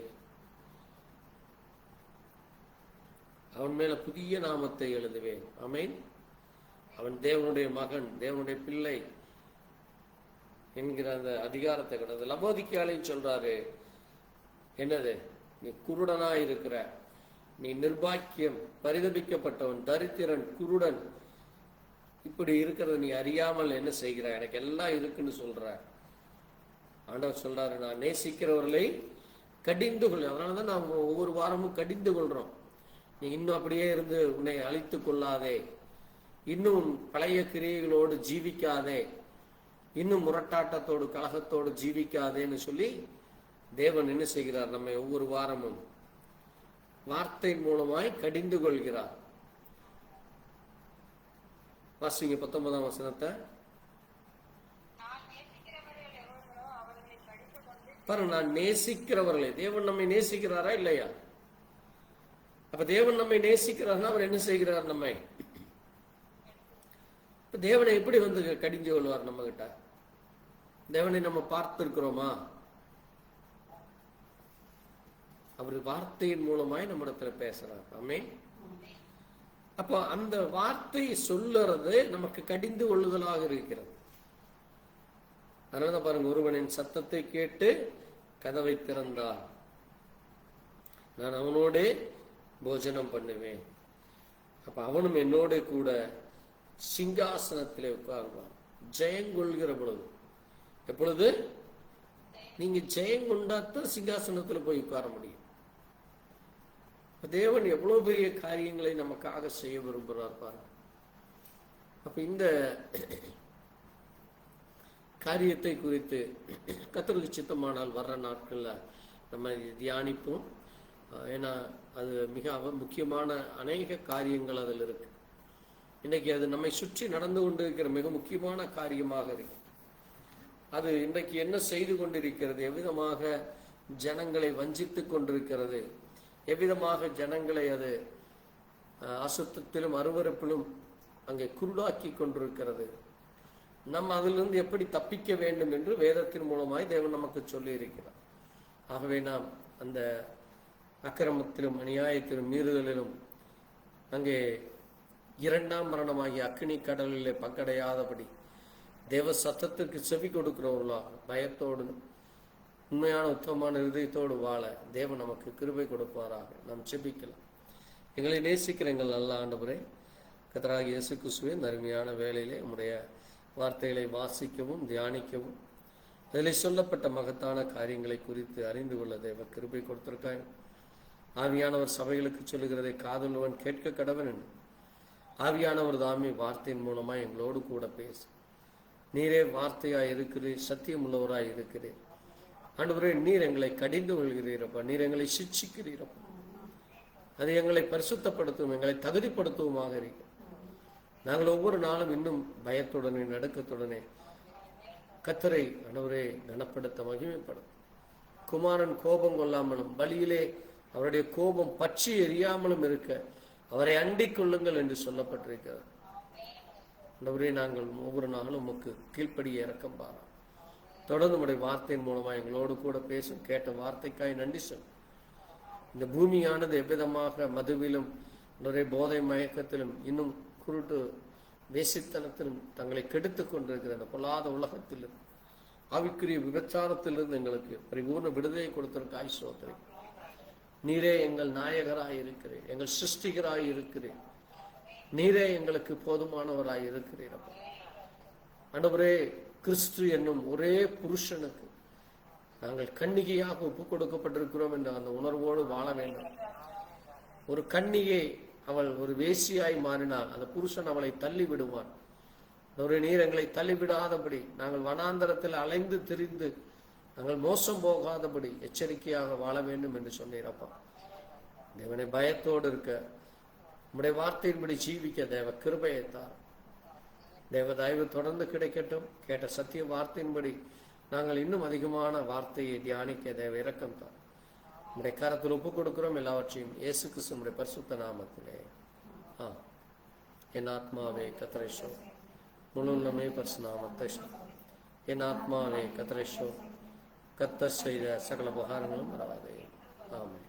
அவன் மேல புதிய நாமத்தை எழுதுவேன். ஆமென். அவன் தேவனுடைய மகன், தேவனுடைய பிள்ளை என்கிற அந்த அதிகாரத்தை கிடையாது. லவோதிக்கேயாலையும் சொல்றாரு, என்னது, நீ குருடனா இருக்கிற, நீ நிர்பாக்கியம், பரிதபிக்கப்பட்டவன், தரித்திரன், குருடன், இப்படி இருக்கிறத நீ அறியாமல் என்ன செய்கிற, எனக்கு எல்லாம் இருக்குன்னு சொல்ற. ஆண்டவர் சொல்றாரு, நான் நேசிக்கிறவர்களை கடிந்து கொள். அதனாலதான் நாம் ஒவ்வொரு வாரமும் கடிந்து கொள்றோம். நீ இன்னும் அப்படியே இருந்து உன்னை அழித்து கொள்ளாதே, இன்னும் பழைய கிரியைகளோடு ஜீவிக்காதே, இன்னும் முரட்டாட்டத்தோடு கலகத்தோடு ஜீவிக்காதேன்னு சொல்லி தேவன் என்ன செய்கிறார், நம்மை ஒவ்வொரு வாரமும் வார்த்தை மூலமாய் கடிந்து கொள்கிறார். வாசிங்க 19ஆம் வசனத்தை பாருங்க. நான் நேசிக்கிறவர்களே, தேவன் நம்மை நேசிக்கிறாரா இல்லையா? அப்ப தேவன் நம்மை நேசிக்கிறார்னா அவர் என்ன செய்கிறார், நம்மை தேவனை எப்படி வந்து கடிஞ்சு கொள்வார் நம்ம கிட்ட? தேவனை நம்ம பார்த்திருக்கிறோமா? அவர் வார்த்தையின் மூலமாய் நம்மிடத்துல பேசுறார். ஆமென். அப்போ அந்த வார்த்தை சொல்லுறது நமக்கு கடிந்து கொள்ளுதலாக இருக்கிறது. அதனால பாருங்க, ஒருவனின் சத்தத்தை கேட்டு கதவை திறந்தார், நான் அவனோட போஜனம் பண்ணுவேன். அப்ப அவனும் என்னோட கூட சிங்காசனத்திலே உட்காருவான். ஜெயங்கொள்கிற பொழுது, எப்பொழுது நீங்க ஜெயங்கொண்டாத்தான் சிங்காசனத்துல போய் உட்கார முடியும். தேவன் எவ்வளவு பெரிய காரியங்களை நமக்காக செய்ய விரும்புகிறார் பாருங்க. அப்ப இந்த காரியத்தை குறித்து கர்த்தருக்கு சித்தமானால் வர்ற நாட்கள்ல நம்ம தியானிப்போம். ஏன்னா அது மிக முக்கியமான அநேக காரியங்கள் அதில் இருக்கு. இன்றைக்கு அது நம்மை சுற்றி நடந்து கொண்டிருக்கிற மிக முக்கியமான காரியமாக இருக்கு. அது இன்றைக்கு என்ன செய்து கொண்டிருக்கிறது, எவ்விதமாக ஜனங்களை வஞ்சித்து கொண்டிருக்கிறது, எவ்விதமாக ஜனங்களை அது அசுத்தத்திலும் அருவருப்பிலும் அங்கே குருடாக்கி கொண்டிருக்கிறது. நம்ம அதிலிருந்து எப்படி தப்பிக்க வேண்டும் என்று வேதத்தின் மூலமாய் தேவன் நமக்கு சொல்லி இருக்கிறார். ஆகவே நாம் அந்த அக்கிரமத்திலும் அநியாயத்திலும் மீறுதலிலும் அங்கே இரண்டாம் மரணமாகிய அக்கினி கடலிலே பங்கடையாதபடி தேவ சத்தத்திற்கு செவி கொடுக்கிறவர்களா பயத்தோடு உண்மையான உத்தமமான இதயத்தோடு வாழ தேவன் நமக்கு கிருபை கொடுப்பாராக. நாம் செபிக்கலாம். எங்களை நேசிக்கிற எங்கள் நல்ல ஆண்டவரே, கர்த்தராகிய இயேசு கிறிஸ்துவின் அருமையான வேளையிலே உம்முடைய வார்த்தைகளை வாசிக்கவும் தியானிக்கவும் அதில் சொல்லப்பட்ட மகத்தான காரியங்களை குறித்து அறிந்து கொள்ள தேவ கிருபை கொடுத்திருக்காங்க. ஆவியானவர் சபைகளுக்கு சொல்லுகிறதை காதுள்ளவன் கேட்க கடவன் என்று ஆவியானவர் தாமே வார்த்தையின் மூலமா எங்களோடு கூட பேசு. நீரே வார்த்தையாய் இருக்கிறீர், சத்தியம் உள்ளவராய் இருக்கிறீர். ஆண்டவரே, நீர் எங்களை கடிந்து கொள்கிறீரப்பா, நீர் எங்களை சிட்சிக்கிறீரப்பா. அது எங்களை பரிசுத்தப்படுத்தும், எங்களை தகுதிப்படுத்துவமாக இருக்கிற நாங்கள் ஒவ்வொரு நாளும் இன்னும் பயத்துடனே நடுக்கத்துடனே கர்த்தரை ஆண்டவரே கனப்படுத்த மகிமைப்படும். குமாரன் கோபம் கொள்ளாமலும் பலியிலே அவருடைய கோபம் பற்றி எரியாமலும் இருக்க அவரை அண்டிக் கொள்ளுங்கள் என்று சொல்லப்பட்டிருக்கிறது. ஆண்டவரே, நாங்கள் ஒவ்வொரு நாளும் உமக்கு கீழ்ப்படிய இறக்கம் பாரா. தொடர்ந்து உடைய வார்த்தையின் மூலமா எங்களோடு கூட பேசும். கேட்ட வார்த்தைக்காய் நன்றி சொல். இந்த பூமியானது எவ்விதமாக மதுவிலும் போதை மயக்கத்திலும் இன்னும் குருட்டு வேசித்தனத்திலும் தங்களை கெடுத்துக் கொண்டிருக்கிற அந்த பொல்லாத உலகத்திலும் ஆவிக்குரிய விபச்சாரத்திலிருந்து எங்களுக்கு பரிபூர்ண விடுதலை கொடுத்திருக்காய் சோதனை. நீரே எங்கள் நாயகராய் இருக்கிறேன், எங்கள் சிருஷ்டிகராய் இருக்கிறேன். நீரே எங்களுக்கு போதுமானவராய் இருக்கிறீர். ஆண்டவரே, கிறிஸ்து என்னும் ஒரே புருஷனுக்கு நாங்கள் கன்னிகையாக ஒப்பு கொடுக்கப்பட்டிருக்கிறோம் என்ற அந்த உணர்வோடு வாழ வேண்டும். ஒரு கன்னிகை அவள் ஒரு வேசியாய் மாறினால் அந்த புருஷன் அவளை தள்ளி விடுவான். ஒரு நீர் எங்களை தள்ளிவிடாதபடி நாங்கள் வனாந்தரத்தில் அலைந்து திரிந்து நாங்கள் மோசம் போகாதபடி எச்சரிக்கையாக வாழ வேண்டும் என்று சொன்னீரப்பா. தேவனை பயத்தோடு இருக்க, உம்முடைய வார்த்தையின்படி ஜீவிக்க தேவ கிருபையை தார். தேவ தயவு தொடர்ந்து கிடைக்கட்டும். கேட்ட சத்திய வார்த்தையின்படி நாங்கள் இன்னும் அதிகமான வார்த்தையை தியானிக்க தேவ இரக்கம் தார். உம்முடைய கரத்தில் ஒப்புக் கொடுக்கிறோம் எல்லாவற்றையும் இயேசு கிறிஸ்துவின் பரிசுத்த நாமத்திலே. என் ஆத்மாவே கர்த்தரை ஸ்தோத்திரி, முழு உள்ளமே பரிசுத்த நாமத்தை ஸ்தோத்திரி. என் ஆத்மாவே கர்த்தரை ஸ்தோத்திரி, கர்த்தர் செய்த சகல உபகாரங்களும் மறவாதே. ஆமென்.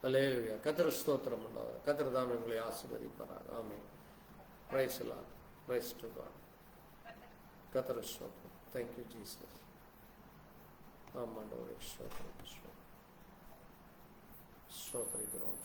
அல்லேலூயா. கர்த்தர் ஸ்தோத்திரம் உண்டாவதாக. கர்த்தர் தாமே உங்களை ஆசீர்வதிப்பாராக. ஆமென். Praise the lord. Praise to God. கர்த்தர் ஸ்தோத்திரம். Thank you Jesus. ஆமாண்டவரே ஸ்தோத்திரம். ஸ்தோத்திரிக்கிறோம்.